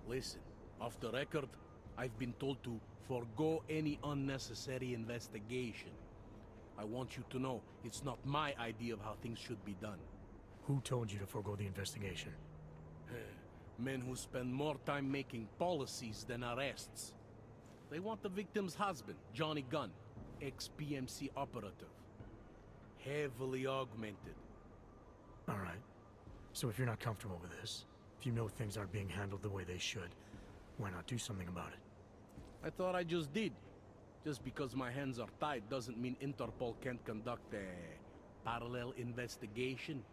Listen, off the record, I've been told to forgo any unnecessary investigation. I want you to know, it's not my idea of how things should be done. Who told you to forego the investigation? Men who spend more time making policies than arrests. They want the victim's husband, Johnny Gunn, ex-PMC operative. Heavily augmented. Alright. So if you're not comfortable with this, if you know things aren't being handled the way they should, why not do something about it? I thought I just did. Just because my hands are tied doesn't mean Interpol can't conduct a parallel investigation.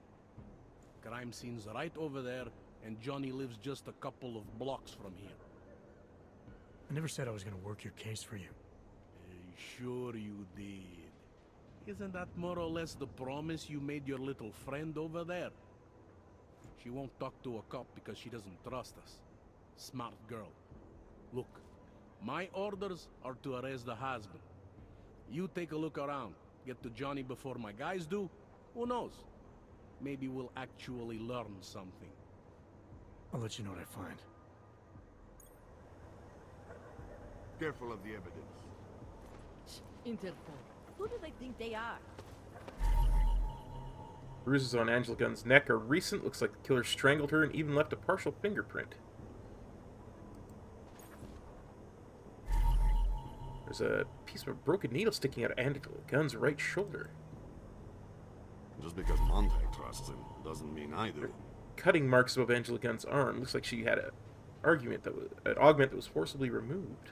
Crime scene's right over there, and Johnny lives just a couple of blocks from here. I never said I was gonna work your case for you. Sure you did. Isn't that more or less the promise you made your little friend over there? She won't talk to a cop because she doesn't trust us. Smart girl. Look, my orders are to arrest the husband. You take a look around. Get to Johnny before my guys do. Who knows? Maybe we'll actually learn something. I'll let you know what I find. Careful of the evidence. Interpol. Who do they think they are? Bruises on Angela Gunn's neck are recent. Looks like the killer strangled her and even left a partial fingerprint. There's a piece of a broken needle sticking out of Angela Gunn's right shoulder. Just because Montag trusts him doesn't mean I do. Cutting marks above Angela Gunn's arm. Looks like she had an augment that was forcibly removed.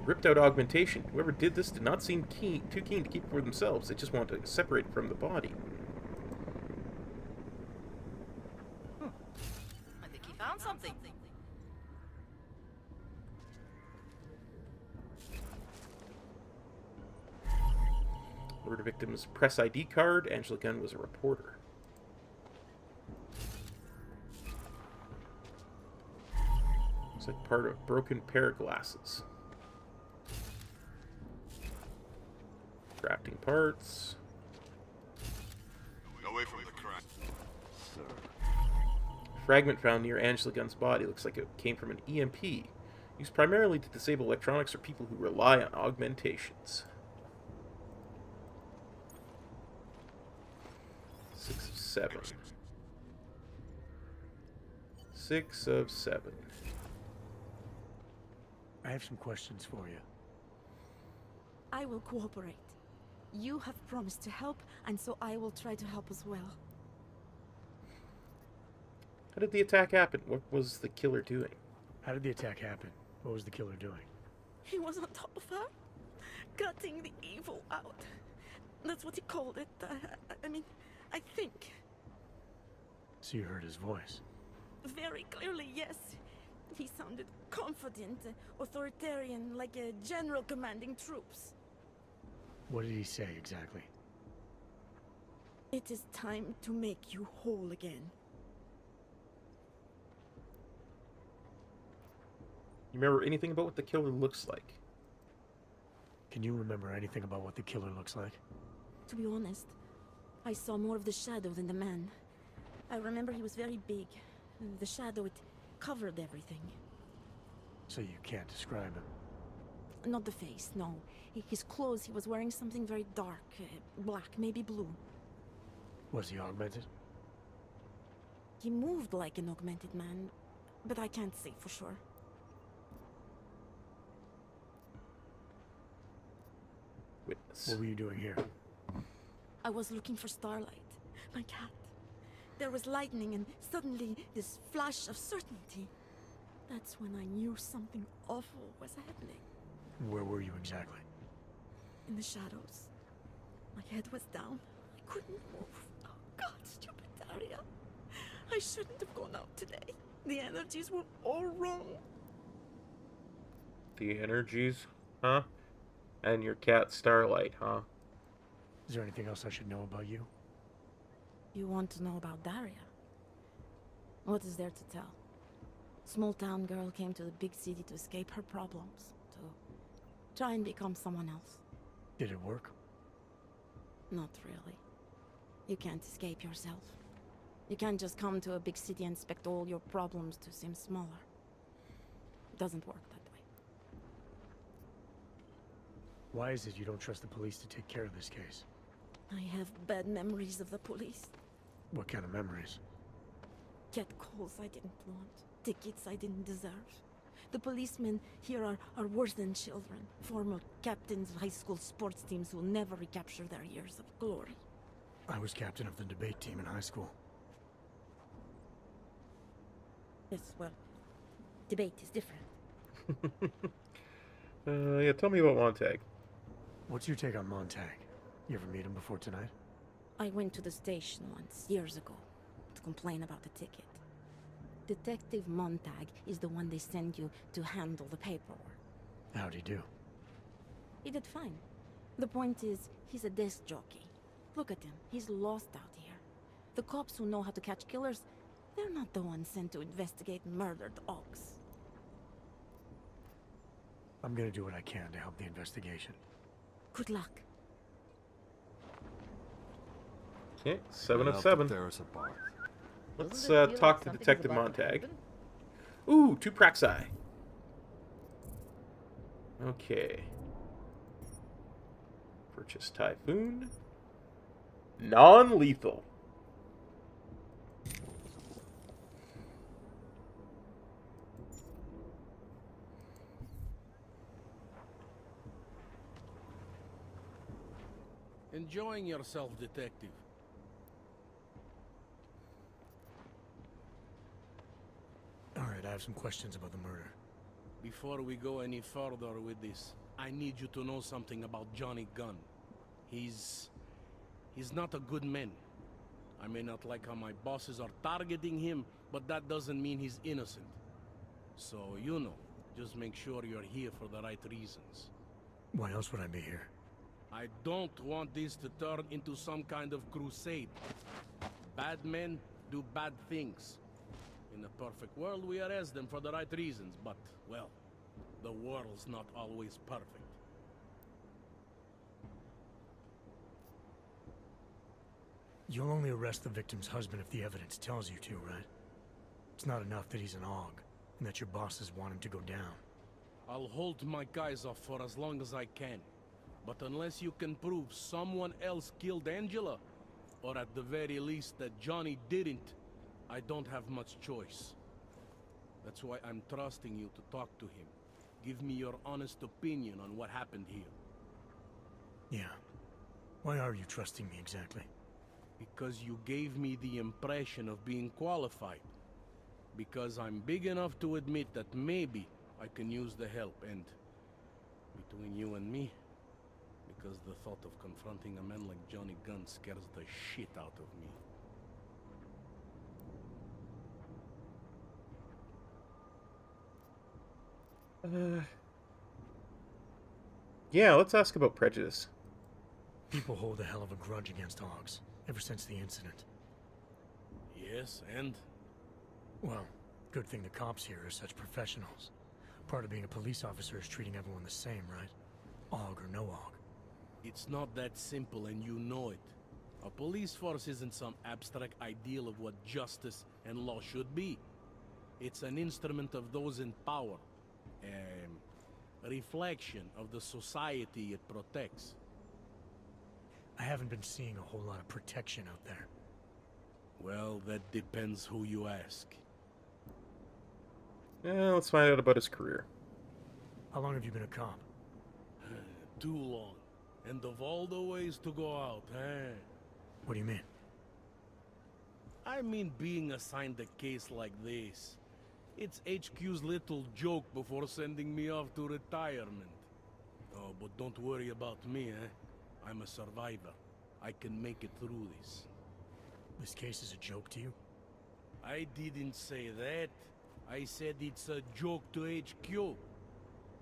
Ripped out augmentation. Whoever did this did not seem too keen to keep it for themselves. They just want to separate it from the body. I think he found something. Murder victim's press ID card. Angela Gunn was a reporter. Looks like part of a broken pair of glasses. Crafting parts. Away from the crack. Sir. Fragment found near Angela Gunn's body looks like it came from an EMP, used primarily to disable electronics for people who rely on augmentations. 6 of 7. 6 of 7. I have some questions for you. I will cooperate. You have promised to help, and so I will try to help as well. How did the attack happen? What was the killer doing? How did the attack happen? What was the killer doing? He was on top of her, cutting the evil out. That's what he called it. I mean, I think. So you heard his voice? Very clearly, yes. He sounded confident, authoritarian, like a general commanding troops. What did he say exactly? It is time to make you whole again. You remember anything about what the killer looks like? Can you remember anything about what the killer looks like? To be honest, I saw more of the shadow than the man. I remember he was very big. The shadow, it covered everything. So you can't describe him? Not the face, no. His clothes, he was wearing something very dark, black, maybe blue. Was he augmented? He moved like an augmented man, but I can't say for sure. Witness. What were you doing here? I was looking for Starlight, my cat. There was lightning and suddenly this flash of certainty. That's when I knew something awful was happening. Where were you exactly? In the shadows. My head was down. I couldn't move. Oh God, stupid Daria. I shouldn't have gone out today. The energies were all wrong. The energies, huh? And your cat Starlight, huh? Is there anything else I should know about you? You want to know about Daria? What is there to tell? Small town girl came to the big city to escape her problems, to try and become someone else. Did it work? Not really. You can't escape yourself. You can't just come to a big city and expect all your problems to seem smaller. It doesn't work that way. Why is it you don't trust the police to take care of this case? I have bad memories of the police. What kind of memories? Get calls I didn't want. Tickets I didn't deserve. The policemen here are worse than children. Former captains of high school sports teams who will never recapture their years of glory. I was captain of the debate team in high school. Yes, well, debate is different. Yeah, tell me about Montag. What's your take on Montag? You ever meet him before tonight? I went to the station once, years ago, to complain about the ticket. Detective Montag is the one they send you to handle the paperwork. How'd he do? He did fine. The point is, he's a desk jockey. Look at him, he's lost out here. The cops who know how to catch killers, they're not the ones sent to investigate murdered ox. I'm gonna do what I can to help the investigation. Good luck. Okay, 7 of 7. Let's talk to Detective Montag. Ooh, 2 Praxi. Okay. Purchase Typhoon. Non-lethal. Enjoying yourself, detective. Alright, I have some questions about the murder. Before we go any further with this, I need you to know something about Johnny Gunn. He's not a good man. I may not like how my bosses are targeting him, but that doesn't mean he's innocent. So, you know, just make sure you're here for the right reasons. Why else would I be here? I don't want this to turn into some kind of crusade. Bad men do bad things. In a perfect world, we arrest them for the right reasons, but, well, the world's not always perfect. You'll only arrest the victim's husband if the evidence tells you to, right? It's not enough that he's an aug, and that your bosses want him to go down. I'll hold my guys off for as long as I can. But unless you can prove someone else killed Angela, or at the very least that Johnny didn't, I don't have much choice. That's why I'm trusting you to talk to him. Give me your honest opinion on what happened here. Yeah. Why are you trusting me exactly? Because you gave me the impression of being qualified. Because I'm big enough to admit that maybe I can use the help, and between you and me, because the thought of confronting a man like Johnny Gunn scares the shit out of me. Yeah, let's ask about prejudice. People hold a hell of a grudge against Augs, ever since the incident. Yes, and? Well, good thing the cops here are such professionals. Part of being a police officer is treating everyone the same, right? Aug or no Aug. It's not that simple, and you know it. A police force isn't some abstract ideal of what justice and law should be. It's an instrument of those in power. A reflection of the society it protects. I haven't been seeing a whole lot of protection out there. Well, that depends who you ask. Let's find out about his career. How long have you been a cop? Too long. And of all the ways to go out, eh? What do you mean? I mean being assigned a case like this. It's HQ's little joke before sending me off to retirement. Oh, but don't worry about me, eh? I'm a survivor. I can make it through this. This case is a joke to you? I didn't say that. I said it's a joke to HQ.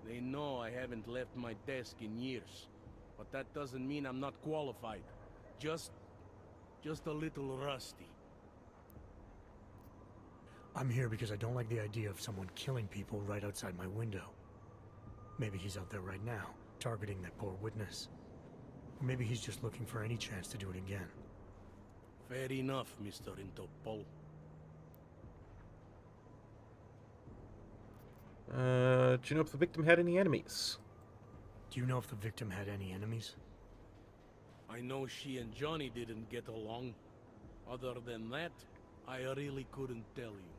They know I haven't left my desk in years. But that doesn't mean I'm not qualified. Just a little rusty. I'm here because I don't like the idea of someone killing people right outside my window. Maybe he's out there right now, targeting that poor witness. Or maybe he's just looking for any chance to do it again. Fair enough, Mr. Interpol. Do you know if the victim had any enemies? Do you know if the victim had any enemies? I know she and Johnny didn't get along. Other than that, I really couldn't tell you.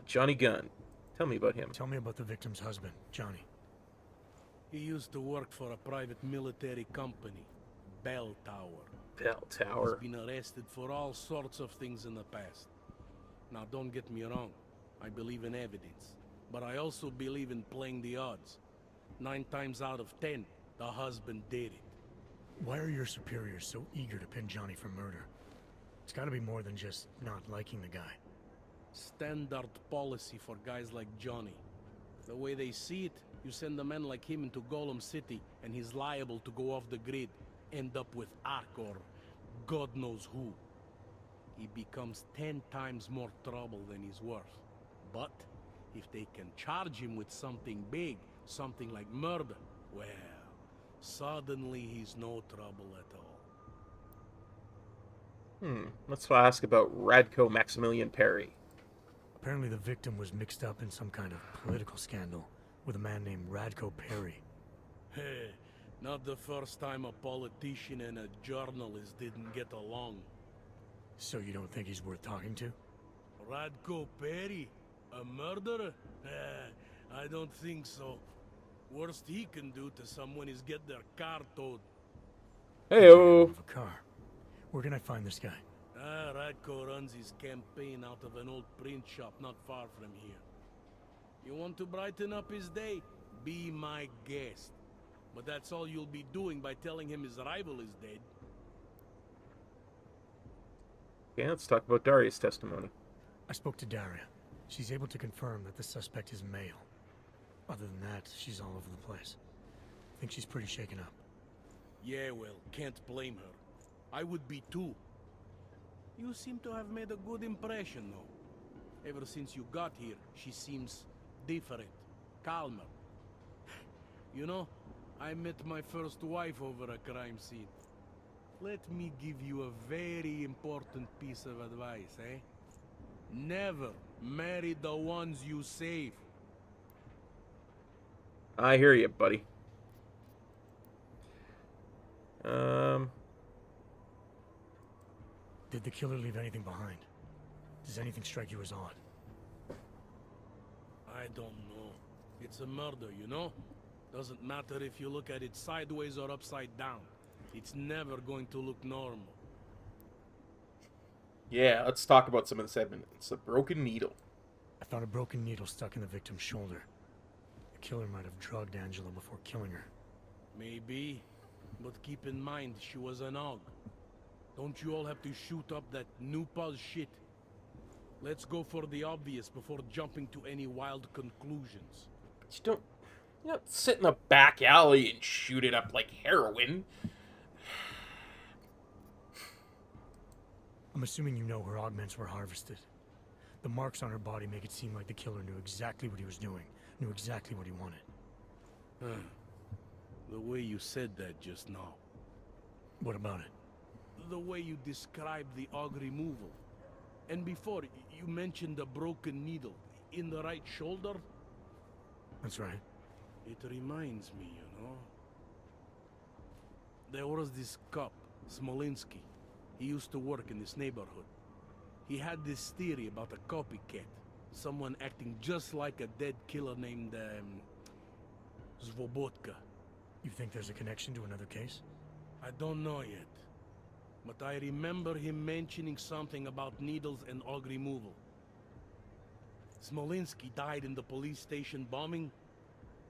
Johnny Gunn. Tell me about him. Tell me about the victim's husband, Johnny. He used to work for a private military company, Bell Tower. Bell Tower. He's been arrested for all sorts of things in the past. Now, don't get me wrong. I believe in evidence. But I also believe in playing the odds. 9 times out of 10, the husband did it. Why are your superiors so eager to pin Johnny for murder? It's gotta be more than just not liking the guy. Standard policy for guys like Johnny. The way they see it, you send a man like him into Golem City, and he's liable to go off the grid, end up with Ark or God knows who. He becomes 10 times more trouble than he's worth. But if they can charge him with something big, something like murder, well, suddenly he's no trouble at all. Let's ask about Radko Maximilian Perry. Apparently the victim was mixed up in some kind of political scandal with a man named Radko Perry. Hey, not the first time a politician and a journalist didn't get along. So you don't think he's worth talking to? Radko Perry? A murderer? I don't think so. Worst he can do to someone is get their car towed. Heyo. Of a car. Where can I find this guy? Radko runs his campaign out of an old print shop not far from here. You want to brighten up his day? Be my guest. But that's all you'll be doing by telling him his rival is dead. Yeah, let's talk about Daria's testimony. I spoke to Daria. She's able to confirm that the suspect is male. Other than that, she's all over the place. I think she's pretty shaken up. Yeah, well, can't blame her. I would be too. You seem to have made a good impression, though. Ever since you got here, she seems different, calmer. You know, I met my first wife over a crime scene. Let me give you a very important piece of advice, eh? Never marry the ones you save. I hear you, buddy. Did the killer leave anything behind? Does anything strike you as odd? I don't know. It's a murder, you know? Doesn't matter if you look at it sideways or upside down. It's never going to look normal. Yeah, let's talk about some of this evidence. It's a broken needle. I found a broken needle stuck in the victim's shoulder. The killer might have drugged Angela before killing her. Maybe. But keep in mind, she was an aug. Don't you all have to shoot up that new pause shit? Let's go for the obvious before jumping to any wild conclusions. But you don't sit in a back alley and shoot it up like heroin. I'm assuming you know her augments were harvested. The marks on her body make it seem like the killer knew exactly what he was doing, knew exactly what he wanted. The way you said that just now. What about it? The way you described the aug removal. And before, you mentioned a broken needle in the right shoulder? That's right. It reminds me, you know. There was this cop, Smolinski. He used to work in this neighborhood. He had this theory about a copycat. Someone acting just like a dead killer named, Svobotka. You think there's a connection to another case? I don't know yet. But I remember him mentioning something about needles and aug removal. Smolinski died in the police station bombing.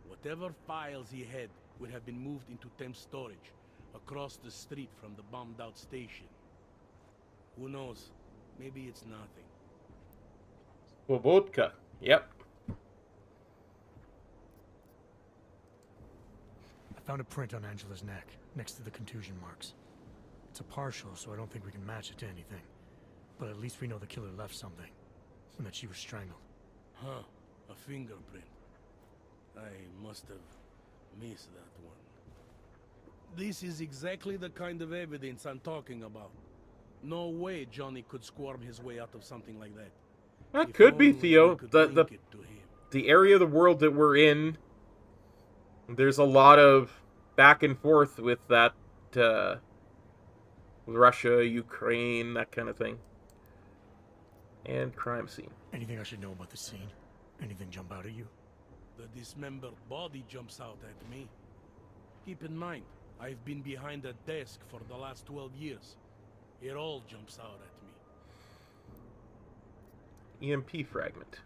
Whatever files he had would have been moved into temp storage, across the street from the bombed-out station. Who knows? Maybe it's nothing. Vodka. Yep. I found a print on Angela's neck, next to the contusion marks. It's a partial, so I don't think we can match it to anything. But at least we know the killer left something, and that she was strangled. Huh. A fingerprint. I must have missed that one. This is exactly the kind of evidence I'm talking about. No way Johnny could squirm his way out of something like that. That could be, Theo. The area of the world that we're in, there's a lot of back and forth with that, Russia, Ukraine, that kind of thing. And crime scene. Anything I should know about the scene? Anything jump out at you? The dismembered body jumps out at me. Keep in mind, I've been behind a desk for the last 12 years. It all jumps out at me. EMP fragment.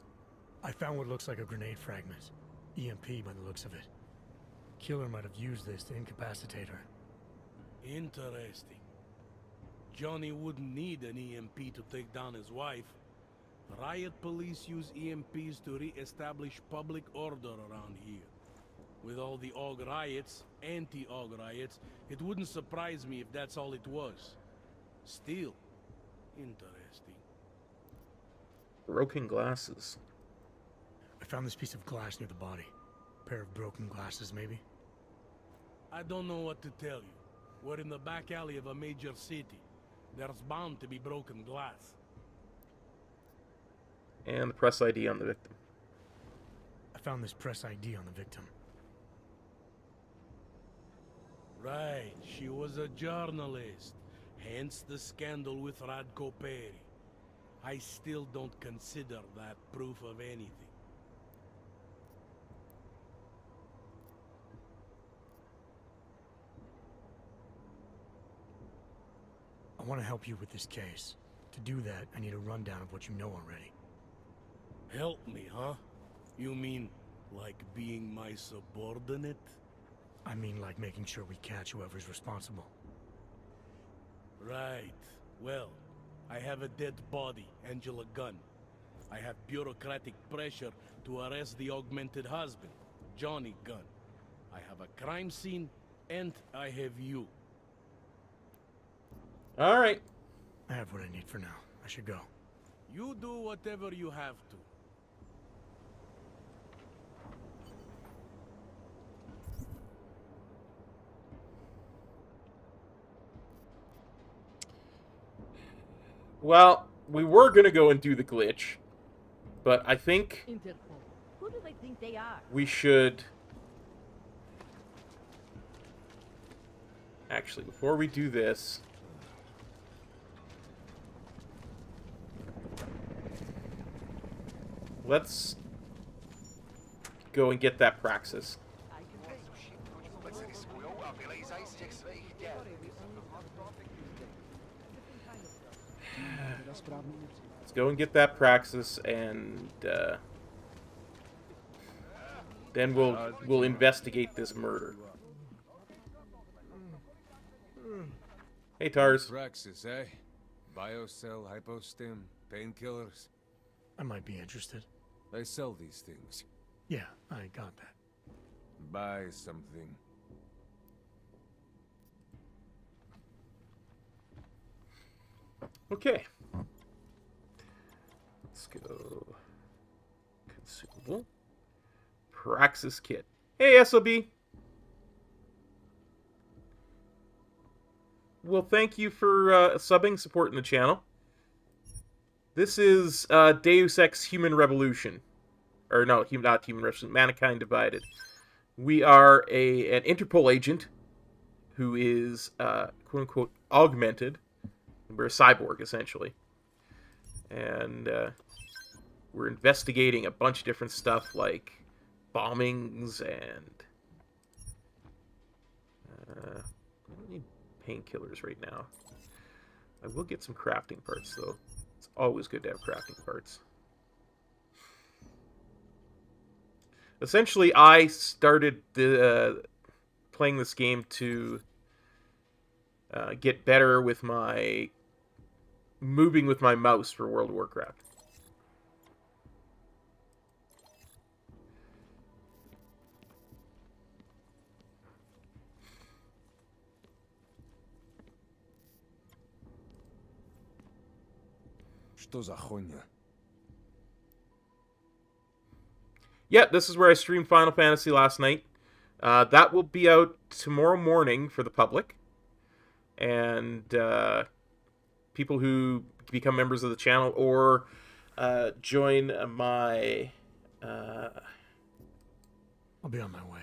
I found what looks like a grenade fragment. EMP by the looks of it. Killer might have used this to incapacitate her. Interesting. Johnny wouldn't need an EMP to take down his wife. Riot police use EMPs to re-establish public order around here. With all the aug riots, anti-aug riots, it wouldn't surprise me if that's all it was. Still, interesting. Broken glasses. I found this piece of glass near the body. A pair of broken glasses, maybe? I don't know what to tell you. We're in the back alley of a major city. There's bound to be broken glass. And the press ID on the victim. I found this press ID on the victim. Right, she was a journalist. Hence the scandal with Radko Perry. I still don't consider that proof of anything. I want to help you with this case. To do that, I need a rundown of what you know already. Help me, huh? You mean like being my subordinate? I mean like making sure we catch whoever's responsible. Right. Well, I have a dead body, Angela Gunn. I have bureaucratic pressure to arrest the augmented husband, Johnny Gunn. I have a crime scene, and I have you. All right. I have what I need for now. I should go. You do whatever you have to. Well, we were gonna go and do the glitch, but I think Interpol. Who do they think they are? we should... Actually, before we do this... Let's go and get that Praxis. Let's go and get that Praxis, and then we'll investigate this murder. Hey, Tars. Praxis, eh? Biocell, hypostim, painkillers. I might be interested. They sell these things. Yeah, I got that. Buy something. Okay. Let's go. Consumable. Praxis Kit. Hey, SOB. Well, thank you for subbing, supporting the channel. This is Deus Ex Human Revolution. Or no, not Human Revolution, Mankind Divided. We are an Interpol agent who is, quote-unquote, augmented. We're a cyborg, essentially. And we're investigating a bunch of different stuff, like bombings and... I don't need painkillers right now. I will get some crafting parts, though. It's always good to have crafting parts. Essentially, I started playing this game to get better with my moving with my mouse for World of Warcraft. Что за хуйня? Yeah, this is where I streamed Final Fantasy last night. That will be out tomorrow morning for the public. And people who become members of the channel or join my... I'll be on my way.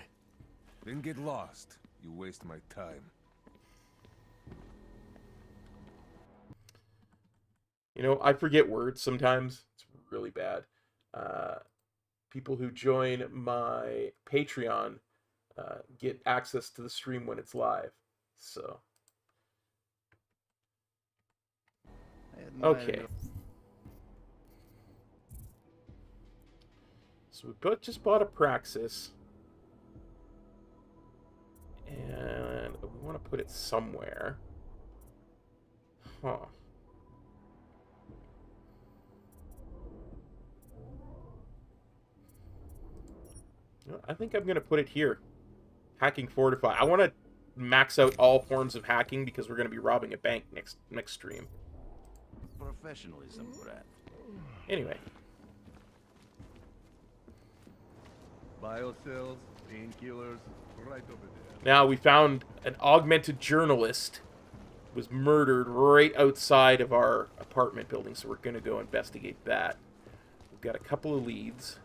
Then get lost. You waste my time. You know, I forget words sometimes. It's really bad. People who join my Patreon get access to the stream when it's live. So... Okay. So we just bought a Praxis. And we want to put it somewhere. Huh. I think I'm going to put it here. Hacking Fortify. I want to max out all forms of hacking because we're going to be robbing a bank next stream. Professionalism, Brad. Anyway. Biocells, painkillers, right over there. Now, we found an augmented journalist was murdered right outside of our apartment building, so we're going to go investigate that. We've got a couple of leads.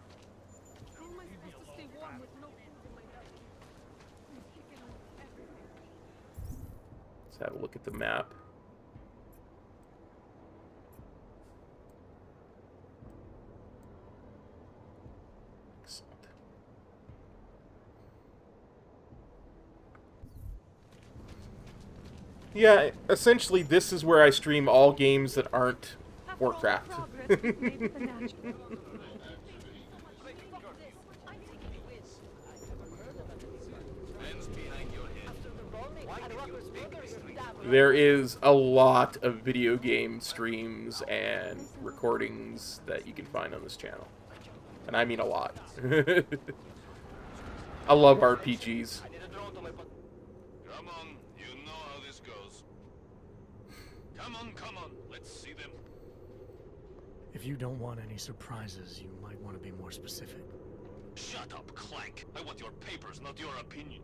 Let's have a look at the map. Yeah, essentially this is where I stream all games that aren't Warcraft. There is a lot of video game streams and recordings that you can find on this channel. And I mean a lot. I love RPGs. Come on, you know how this goes. Come on, let's see them. If you don't want any surprises, you might want to be more specific. Shut up, Clank. I want your papers, not your opinion.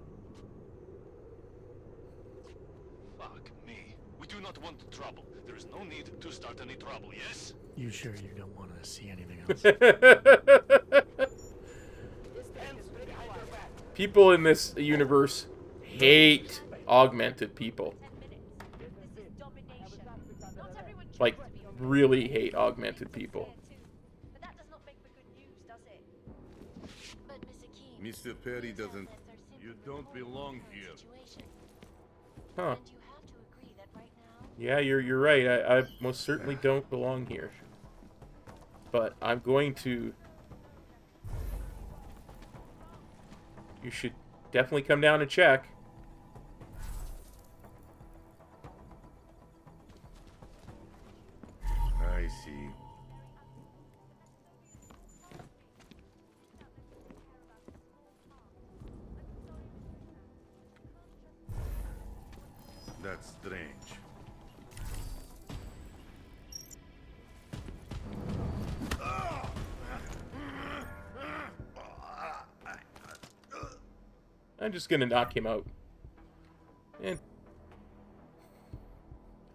Fuck me. We do not want trouble. There is no need to start any trouble, yes? You sure you don't want to see anything else? People in this universe hate augmented people. Like, really hate augmented people. Mr. Perry doesn't... You don't belong here. Huh. Yeah, you're right. I most certainly don't belong here. But I'm going to... You should definitely come down and check. I see. That's strange. I'm just gonna knock him out. And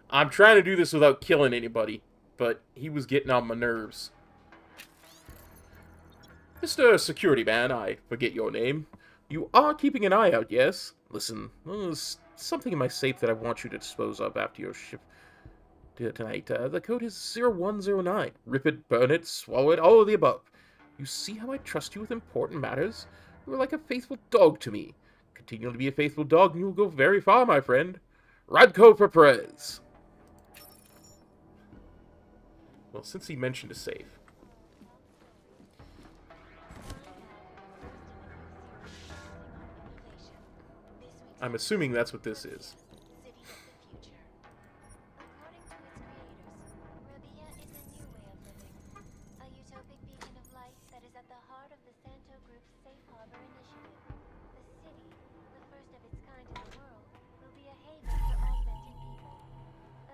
I'm trying to do this without killing anybody, but he was getting on my nerves. Mr. Security Man, I forget your name. You are keeping an eye out, yes? Listen, there's something in my safe that I want you to dispose of after your shift tonight. The code is 0109. Rip it, burn it, swallow it, all of the above. You see how I trust you with important matters? You are like a faithful dog to me. Continue to be a faithful dog, and you will go very far, my friend. Radko for Prez. Well, since he mentioned a safe. I'm assuming that's what this is.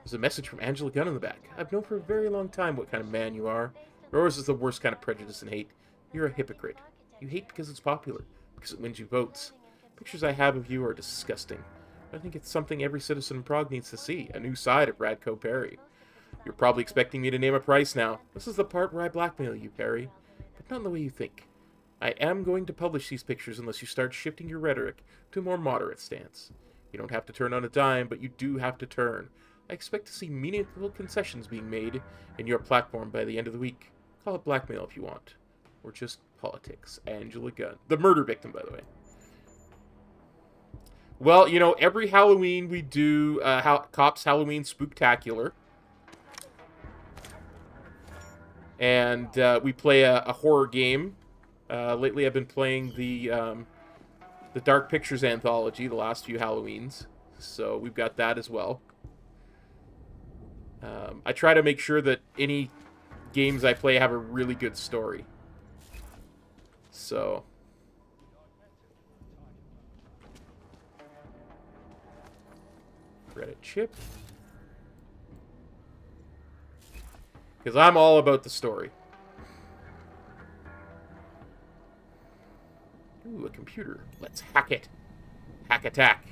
There's a message from Angela Gunn in the back. I've known for a very long time what kind of man you are. Yours is the worst kind of prejudice and hate. You're a hypocrite. You hate because it's popular, because it wins you votes. Pictures I have of you are disgusting. I think it's something every citizen in Prague needs to see, a new side of Radko Perry. You're probably expecting me to name a price now. This is the part where I blackmail you, Perry. But not in the way you think. I am going to publish these pictures unless you start shifting your rhetoric to a more moderate stance. You don't have to turn on a dime, but you do have to turn. I expect to see meaningful concessions being made in your platform by the end of the week. Call it blackmail if you want. Or just politics. Angela Gunn. The murder victim, by the way. Well, you know, every Halloween we do Cops Halloween Spooktacular. And we play a horror game. Lately I've been playing the Dark Pictures Anthology, the last few Halloweens. So we've got that as well. I try to make sure that any games I play have a really good story. So... Credit chip. Because I'm all about the story. Ooh, a computer. Let's hack it. Hack attack.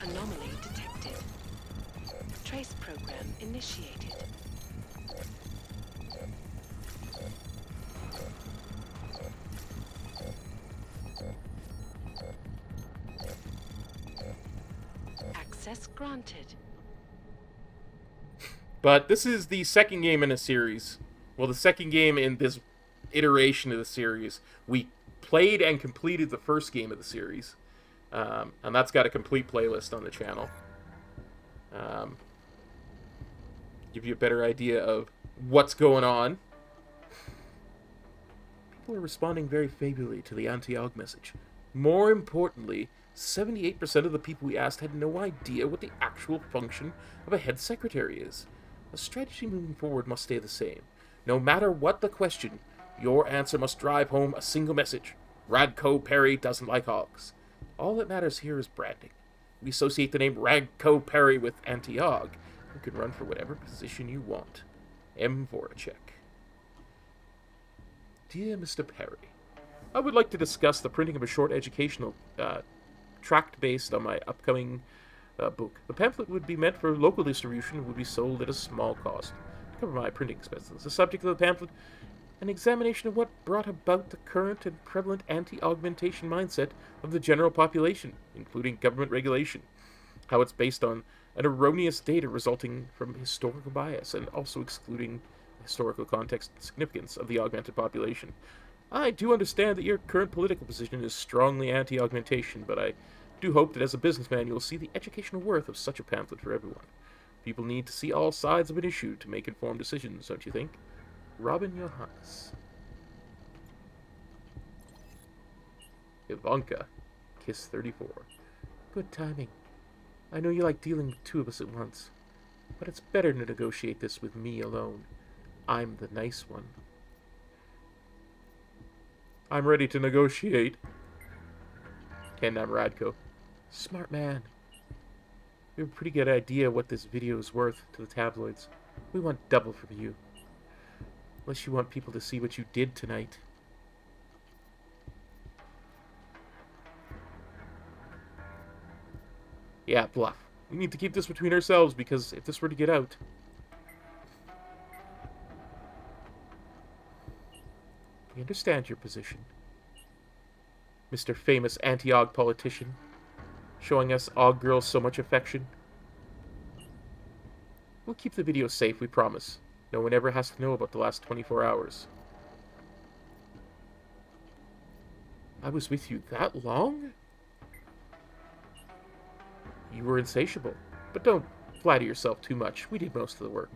Anomaly detected. Trace program initiated. Granted. But this is the second game in a series. Well, the second game in this iteration of the series. We played and completed the first game of the series. And that's got a complete playlist on the channel. Give you a better idea of what's going on. People are responding very favorably to the anti-aug message. More importantly, 78% of the people we asked had no idea what the actual function of a head secretary is. The strategy moving forward must stay the same. No matter what the question, your answer must drive home a single message. Radko Perry doesn't like augs. All that matters here is branding. We associate the name Radko Perry with anti-aug. You can run for whatever position you want. M. Voracek. Dear Mr. Perry, I would like to discuss the printing of a short educational tract based on my upcoming book. The pamphlet would be meant for local distribution and would be sold at a small cost to cover my printing expenses. The subject of the pamphlet, an examination of what brought about the current and prevalent anti-augmentation mindset of the general population, including government regulation, how it's based on an erroneous data resulting from historical bias and also excluding historical context and significance of the augmented population. I do understand that your current political position is strongly anti-augmentation, but I do hope that as a businessman you will see the educational worth of such a pamphlet for everyone. People need to see all sides of an issue to make informed decisions, don't you think? Robin Johannes. Ivanka, Kiss 34. Good timing. I know you like dealing with two of us at once, but it's better to negotiate this with me alone. I'm the nice one. I'm ready to negotiate. And I'm Radko. Smart man. We have a pretty good idea what this video is worth to the tabloids. We want double from you. Unless you want people to see what you did tonight. Yeah, bluff. We need to keep this between ourselves because if this were to get out... We understand your position. Mr. Famous anti-aug politician, showing us aug girls so much affection. We'll keep the video safe, we promise. No one ever has to know about the last 24 hours. I was with you that long? You were insatiable. But don't flatter yourself too much. We did most of the work.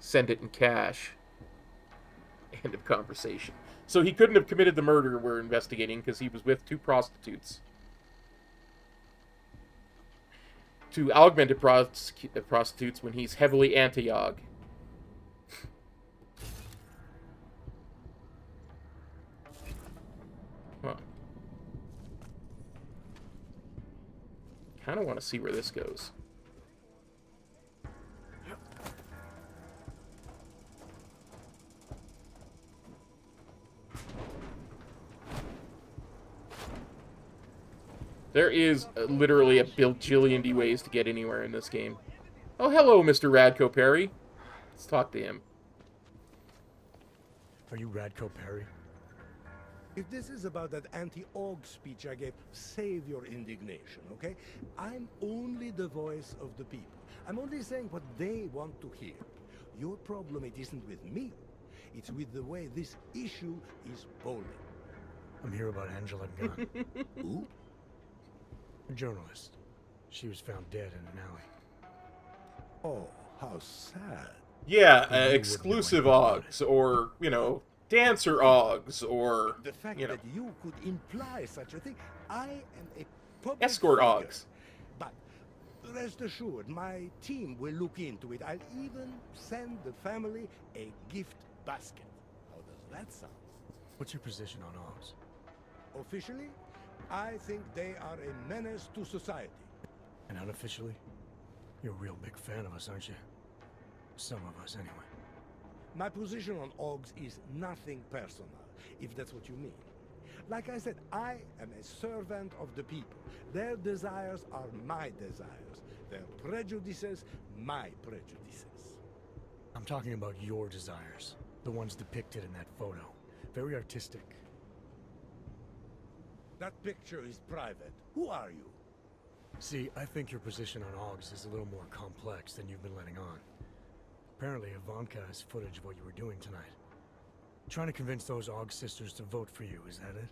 Send it in cash. End of conversation. So he couldn't have committed the murder we're investigating because he was with two prostitutes. Two augmented prostitutes when he's heavily anti-aug. Huh. Kind of want to see where this goes. There is literally a bajillion ways to get anywhere in this game. Oh, hello, Mr. Radko Perry. Let's talk to him. Are you Radko Perry? If this is about that anti-aug speech I gave, save your indignation, okay? I'm only the voice of the people. I'm only saying what they want to hear. Your problem, it isn't with me. It's with the way this issue is bowling. I'm here about Angela Gunn. Who? A journalist. She was found dead in an alley. Oh, how sad. Yeah, exclusive augs, or, you know, dancer augs, or, the fact you know, that you could imply such a thing, I am a public escort figure. augs. But rest assured, my team will look into it. I'll even send the family a gift basket. How does that sound? What's your position on augs? Officially, I think they are a menace to society. And unofficially? You're a real big fan of us, aren't you? Some of us, anyway. My position on augs is nothing personal, if that's what you mean. Like I said, I am a servant of the people. Their desires are my desires. Their prejudices, my prejudices. I'm talking about your desires. The ones depicted in that photo. Very artistic. That picture is private. Who are you? See, I think your position on Augs is a little more complex than you've been letting on. Apparently, Ivanka has footage of what you were doing tonight. Trying to convince those Aug sisters to vote for you, is that it?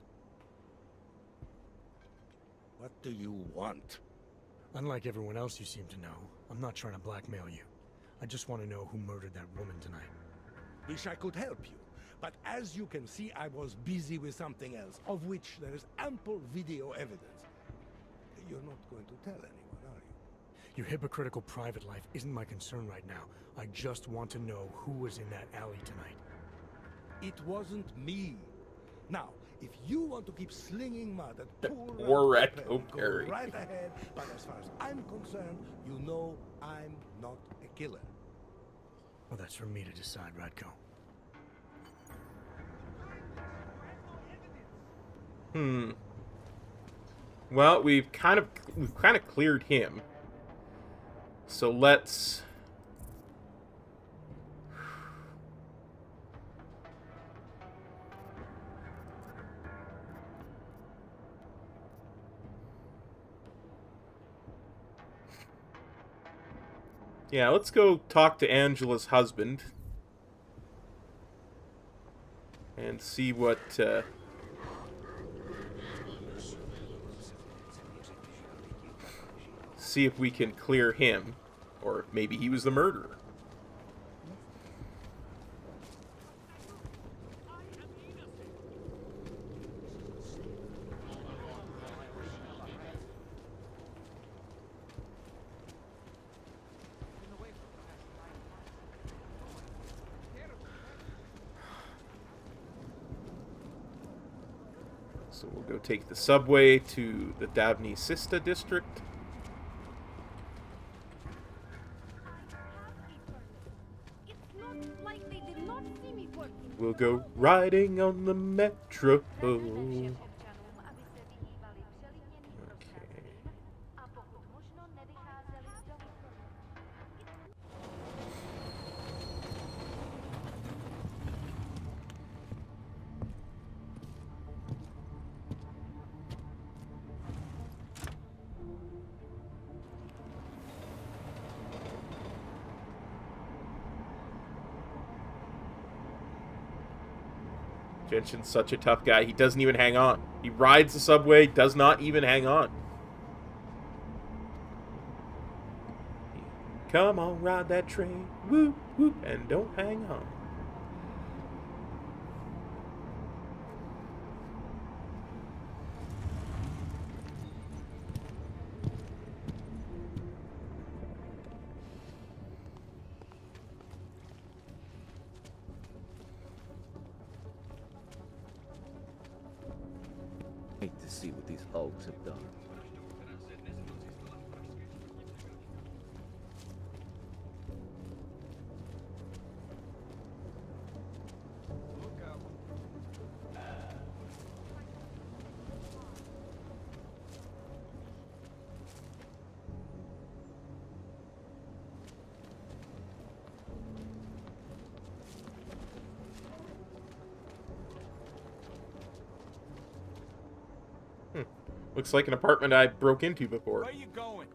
What do you want? Unlike everyone else you seem to know, I'm not trying to blackmail you. I just want to know who murdered that woman tonight. Wish I could help you, but as you can see, I was busy with something else, of which there is ample video evidence. You're not going to tell anyone, are you? Your hypocritical private life isn't my concern right now. I just want to know who was in that alley tonight. It wasn't me. Now, if you want to keep slinging mud at Poor Echo Echo Perry. go right ahead, but as far as I'm concerned, you know I'm not a killer. Well, that's for me to decide, Radko. Well, we've kind of cleared him. So let's let's go talk to Angela's husband and see what see if we can clear him, or maybe he was the murderer. So we'll go take the subway to the Davni Sista district. We'll go riding on the metro. Okay. Jensen's such a tough guy. He doesn't even hang on. He rides the subway, does not even hang on. Come on, ride that train. Whoop, whoop, and don't hang on. Hate to see what these Augs have done. Looks like an apartment I broke into before. Where are you going?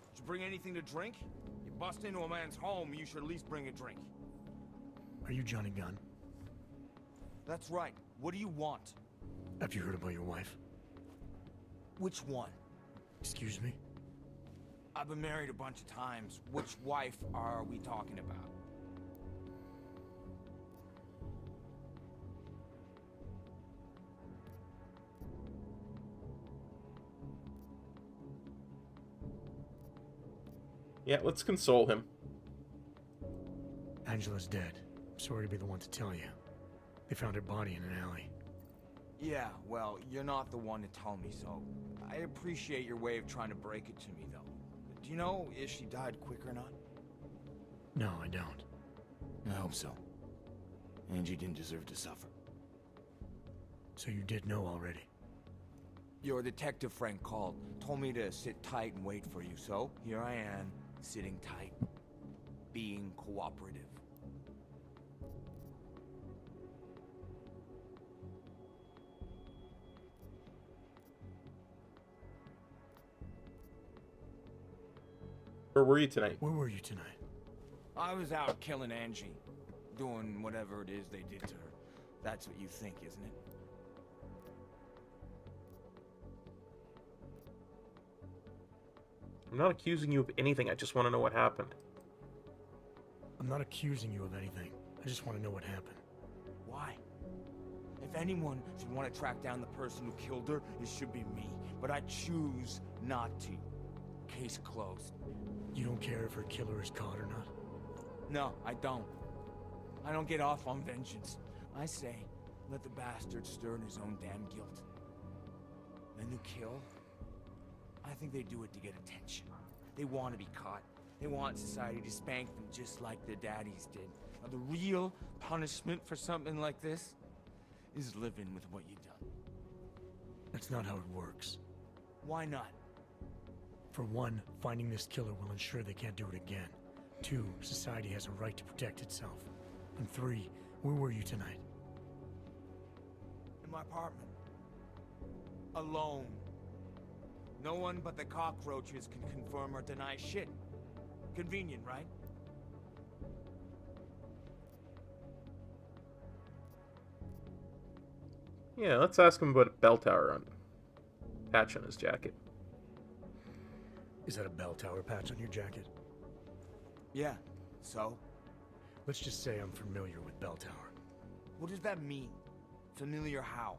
Did you bring anything to drink? You bust into a man's home, you should at least bring a drink. Are you Johnny Gunn? That's right. What do you want? Have you heard about your wife? Which one? Excuse me? I've been married a bunch of times. Which wife are we talking about? Yeah, let's console him. Angela's dead. I'm sorry to be the one to tell you. They found her body in an alley. Yeah, well, you're not the one to tell me, so I appreciate your way of trying to break it to me, though. Do you know if she died quick or not? No, I don't. I hope so. Angie didn't deserve to suffer. So you did know already? Your detective friend called, told me to sit tight and wait for you, so here I am, sitting tight, being cooperative. Where were you tonight? Where were you tonight? I was out killing Angie. Doing whatever it is they did to her. That's what you think, isn't it? I'm not accusing you of anything. I just want to know what happened. I'm not accusing you of anything. I just want to know what happened. Why? If anyone should want to track down the person who killed her, it should be me. But I choose not to. Case closed. You don't care if her killer is caught or not? No, I don't. I don't get off on vengeance. I say, let the bastard stir in his own damn guilt. Men who kill, I think they do it to get attention. They want to be caught. They want society to spank them just like their daddies did. Now, the real punishment for something like this is living with what you've done. That's not how it works. Why not? For one, finding this killer will ensure they can't do it again. 2, society has a right to protect itself. And 3, where were you tonight? In my apartment. Alone. No one but the cockroaches can confirm or deny shit. Convenient, right? Yeah, let's ask him about a bell tower patch on his jacket. Is that a bell tower patch on your jacket? Yeah, so? Let's just say I'm familiar with bell tower. What does that mean? Familiar how?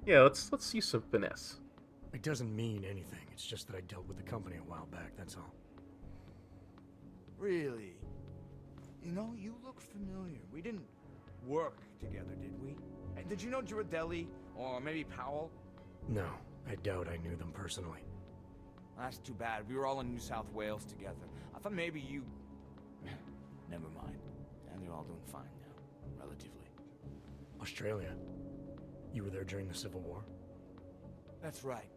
Yeah, let's use some finesse. It doesn't mean anything. It's just that I dealt with the company a while back, that's all. Really? You know, you look familiar. We didn't work together, did we? And did you know Girardelli? Or maybe Powell? No, I doubt I knew them personally. That's too bad. We were all in New South Wales together. I thought maybe you... Never mind. And they're all doing fine now. Relatively. Australia? You were there during the Civil War? That's right.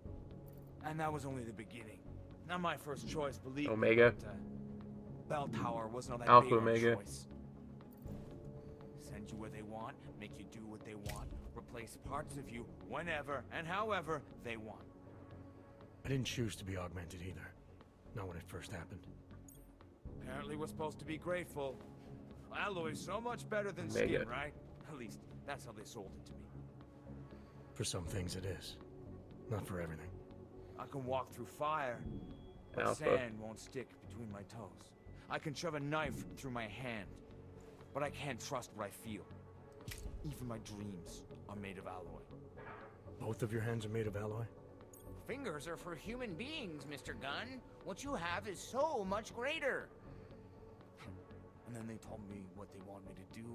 And that was only the beginning. Not my first choice, believe Omega. me. But, bell tower wasn't all that Alpha big of a Omega. choice. Send you where they want, make you do what they want, replace parts of you whenever and however they want. I didn't choose to be augmented either. Not when it first happened. Apparently we're supposed to be grateful. Alloy's so much better than Omega. skin, right? At least, that's how they sold it to me. For some things it is. Not for everything. I can walk through fire, but Alpha. sand won't stick between my toes. I can shove a knife through my hand, but I can't trust what I feel. Even my dreams are made of alloy. Both of your hands are made of alloy? Fingers are for human beings, Mr. Gunn. What you have is so much greater. And then they told me what they want me to do,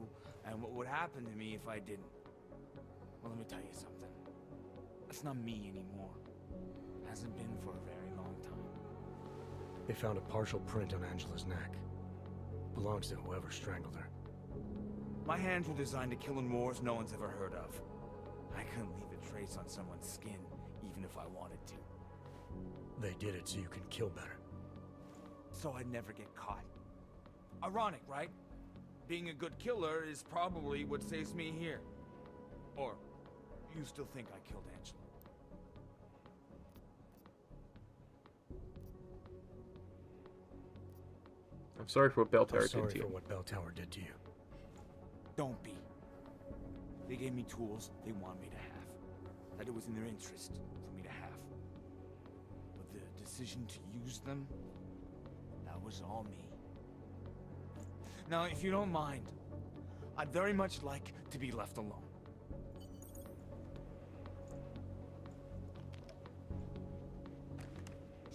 and what would happen to me if I didn't. Well, let me tell you something. It's not me anymore. Hasn't been for a very long time. They found a partial print on Angela's neck. Belongs to whoever strangled her. My hands were designed to kill in wars no one's ever heard of. I couldn't leave a trace on someone's skin, even if I wanted to. They did it so you can kill better. So I'd never get caught. Ironic, right? Being a good killer is probably what saves me here. Or, you still think I killed Angela? I'm sorry for what Bell Tower I'm did sorry to you. for what Bell Tower did to you. Don't be. They gave me tools they want me to have. That it was in their interest for me to have. But the decision to use them, that was all me. Now, if you don't mind, I'd very much like to be left alone.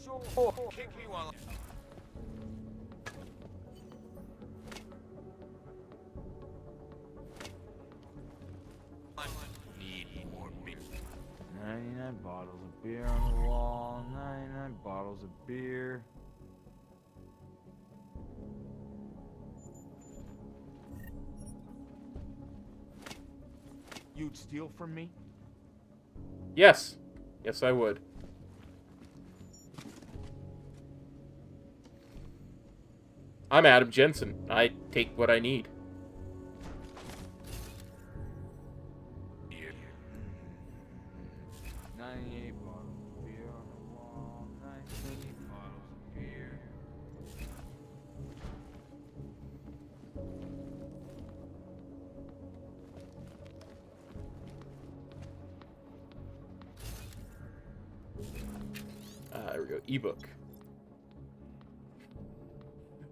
Sure, kick me while need more beer. 99 bottles of beer on the wall, 99 bottles of beer. You'd steal from me? Yes. Yes, I would. I'm Adam Jensen. I take what I need. 98 bottles of beer on the wall. 98 bottles of beer. There we go. Ebook.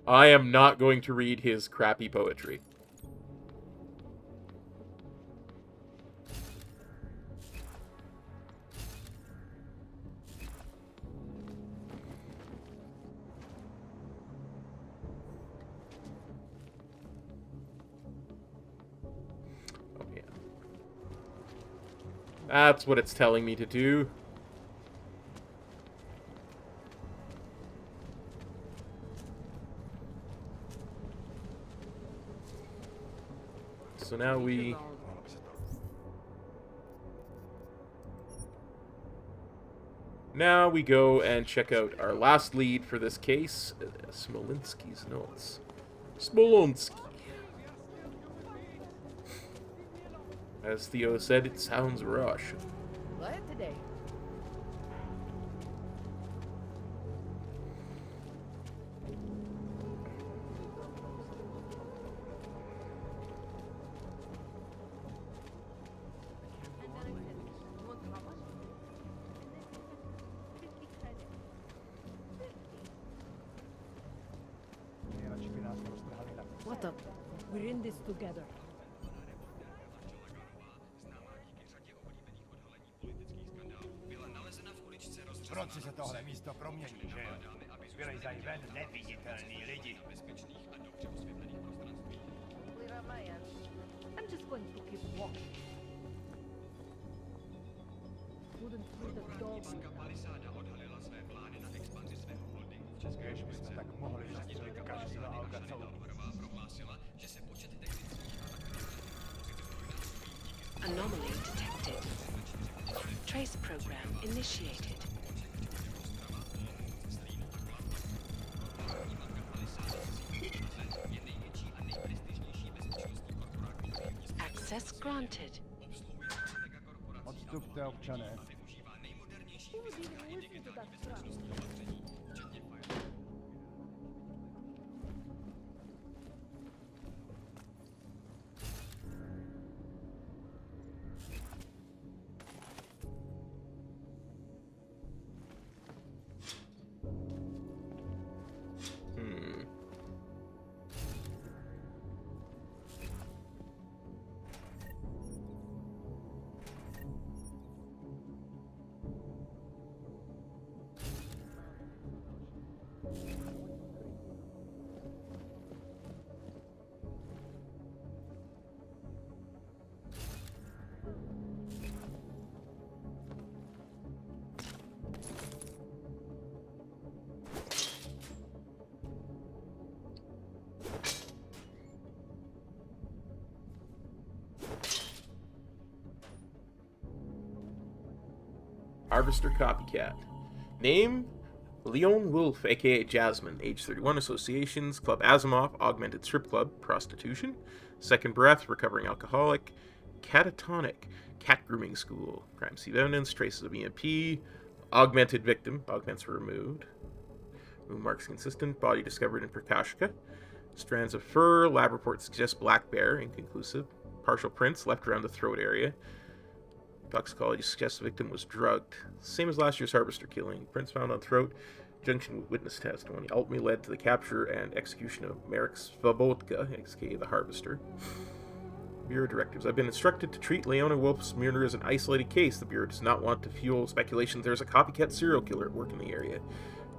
I am not going to read his crappy poetry. Oh, yeah. That's what it's telling me to do. So now we... Now we go and check out our last lead for this case, Smolinski's notes. Smolensky. As Theo said, it sounds Russian. What today? What up? We're in this together. Proč se tohle místo promění, že jo? Vylejzaj ven, neviditelný lidi. I'm just going to keep walking. Wouldn't put the dog. Když bychom tak mohli zastřelit každého auga celou. Anomaly detected. Trace program initiated. Access granted. Odstupte, občané. Who would even listen to that crap? Harvester Copycat. Name, Leon Wolf, aka Jasmine. Age 31, associations, Club Asimov, Augmented Strip Club, Prostitution. Second Breath, Recovering Alcoholic. Catatonic, Cat Grooming School. Crime scene evidence, traces of EMP. Augmented victim, augments were removed. Moon marks consistent, body discovered in Prakashka. Strands of fur, lab report suggests black bear, inconclusive. Partial prints left around the throat area. Toxicology suggests the victim was drugged. Same as last year's Harvester killing. Prints found on throat, junction with witness testimony. Ultimately led to the capture and execution of Marek Svobotka, aka the Harvester. Bureau directives. I've been instructed to treat Leona Wolf's murder as an isolated case. The Bureau does not want to fuel speculation there's a copycat serial killer at work in the area.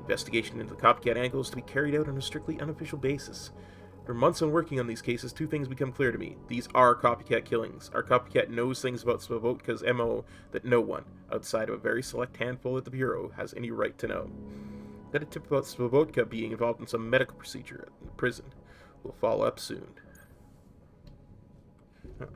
Investigation into the copycat angle is to be carried out on a strictly unofficial basis. For months on working on these cases, two things become clear to me. These are copycat killings. Our copycat knows things about Svobodka's MO that no one, outside of a very select handful at the Bureau, has any right to know. Got a tip about Svobodka being involved in some medical procedure in the prison. We'll follow up soon. Huh.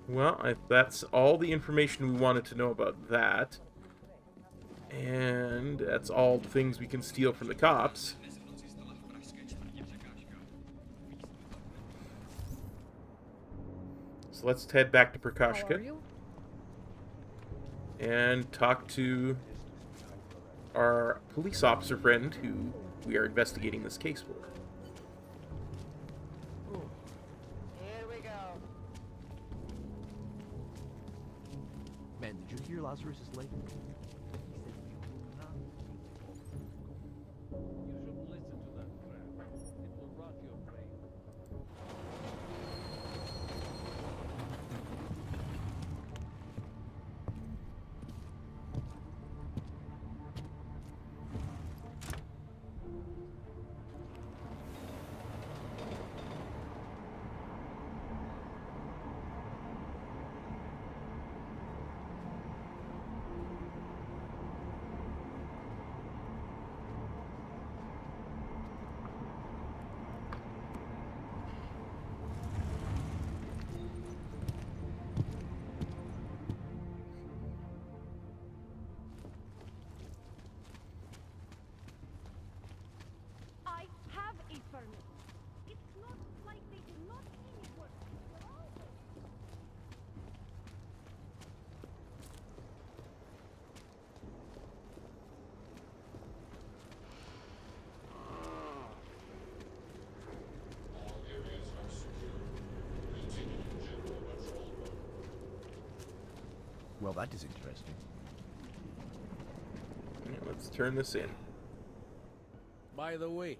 Well, that's all the information we wanted to know about that. And that's all the things we can steal from the cops. So let's head back to Prakashka and talk to our police officer friend who we are investigating this case for. Here we go. Man, did you hear Lazarus is late? I have a permit. It's not like they do not see me work. Well, that is interesting. Yeah, let's turn this in. By the way,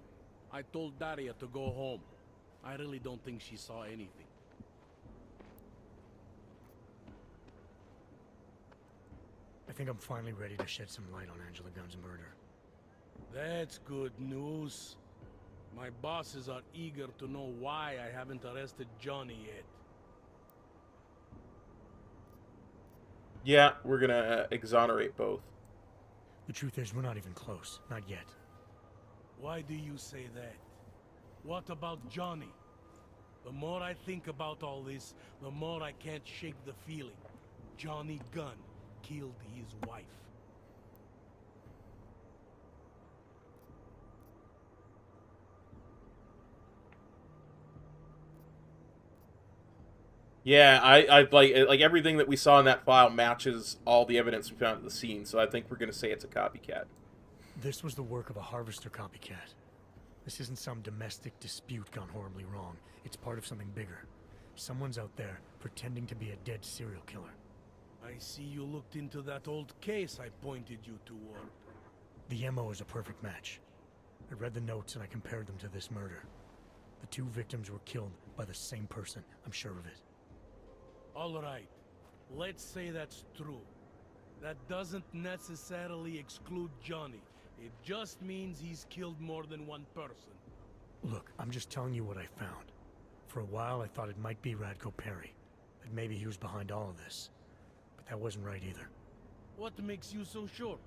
I told Daria to go home. I really don't think she saw anything. I think I'm finally ready to shed some light on Angela Gunn's murder. That's good news. My bosses are eager to know why I haven't arrested Johnny yet. Yeah, we're gonna exonerate both. The truth is, we're not even close. Not yet. Why do you say that? What about Johnny? The more I think about all this, the more I can't shake the feeling. Johnny Gunn killed his wife. Yeah, I like everything that we saw in that file matches all the evidence we found at the scene, so I think we're gonna say it's a copycat. This was the work of a harvester copycat. This isn't some domestic dispute gone horribly wrong. It's part of something bigger. Someone's out there pretending to be a dead serial killer. I see you looked into that old case I pointed you toward. The MO is a perfect match. I read the notes and I compared them to this murder. The two victims were killed by the same person, I'm sure of it. All right, let's say that's true. That doesn't necessarily exclude Johnny. It just means he's killed more than one person. Look, I'm just telling you what I found. For a while, I thought it might be Radko Perry. That maybe he was behind all of this. But that wasn't right either. What makes you so sure?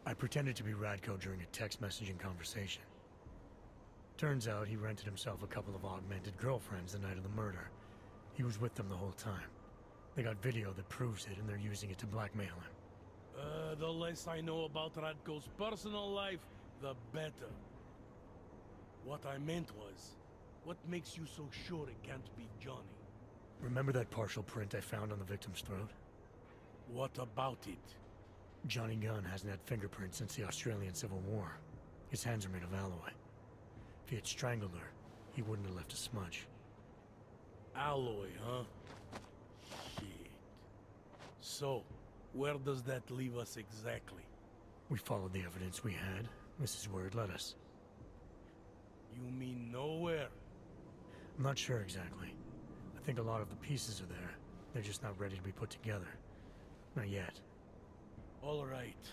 I pretended to be Radko during a text messaging conversation. Turns out he rented himself a couple of augmented girlfriends the night of the murder. He was with them the whole time. They got video that proves it, and they're using it to blackmail him. The less I know about Radko's personal life, the better. What I meant was, what makes you so sure it can't be Johnny? Remember that partial print I found on the victim's throat? What about it? Johnny Gunn hasn't had fingerprints since the Australian Civil War. His hands are made of alloy. If he had strangled her, he wouldn't have left a smudge. Alloy, huh? Shit. So, where does that leave us exactly? We followed the evidence we had. This is where it led us. You mean nowhere? I'm not sure exactly. I think a lot of the pieces are there. They're just not ready to be put together. Not yet. All right.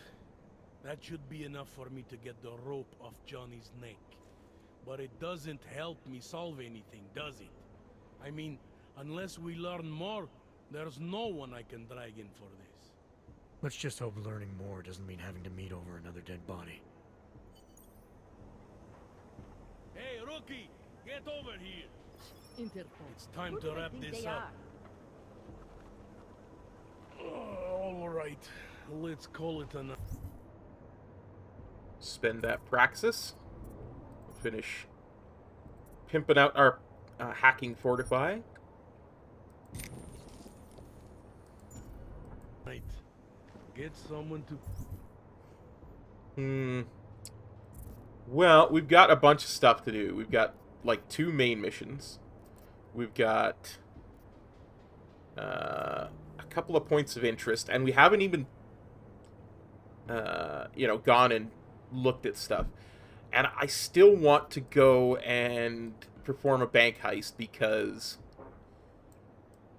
That should be enough for me to get the rope off Johnny's neck. But it doesn't help me solve anything, does it? I mean, unless we learn more, there's no one I can drag in for this. Let's just hope learning more doesn't mean having to meet over another dead body. Hey, rookie! Get over here! Interpol. It's time to wrap this up. All right, let's call it a night. Spend that Praxis. Finish pimping out our hacking fortify. Right. Get someone Hmm. to. Well, we've got a bunch of stuff to do. We've got like 2 main missions. We've got a couple of points of interest, and we haven't even you know, gone and looked at stuff. And I still want to go and perform a bank heist because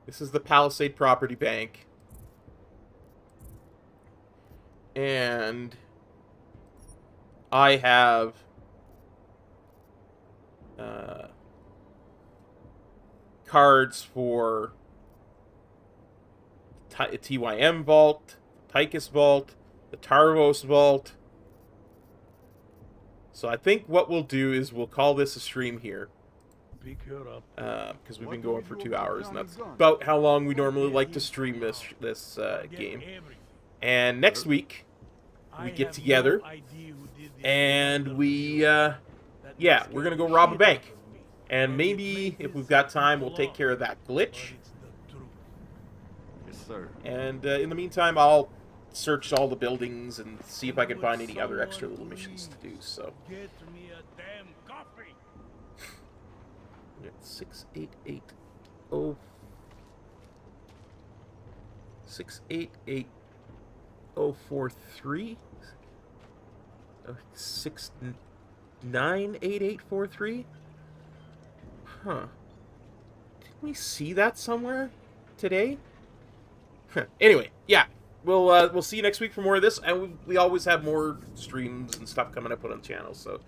this is the Palisade Property Bank. And I have cards for TYM Vault, Tychus Vault, the Tarvos Vault. So I think what we'll do is we'll call this a stream here. Pick her up. Because we've been going for 2 hours, and that's about how long we normally like to stream this game. And next week, we get together, and we, yeah, we're going to go rob a bank. And maybe, if we've got time, we'll take care of that glitch. Yes, sir. And in the meantime, I'll search all the buildings and see if I can find any other extra little missions to do, so. Get me a damn coffee. 688 688-043 698843. Huh. Didn't we see that somewhere today? Anyway, yeah. We'll see you next week for more of this, and we always have more streams and stuff coming up on the channel. So,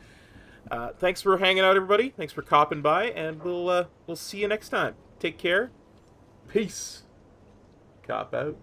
thanks for hanging out, everybody. Thanks for copping by, and we'll see you next time. Take care. Peace. Cop out.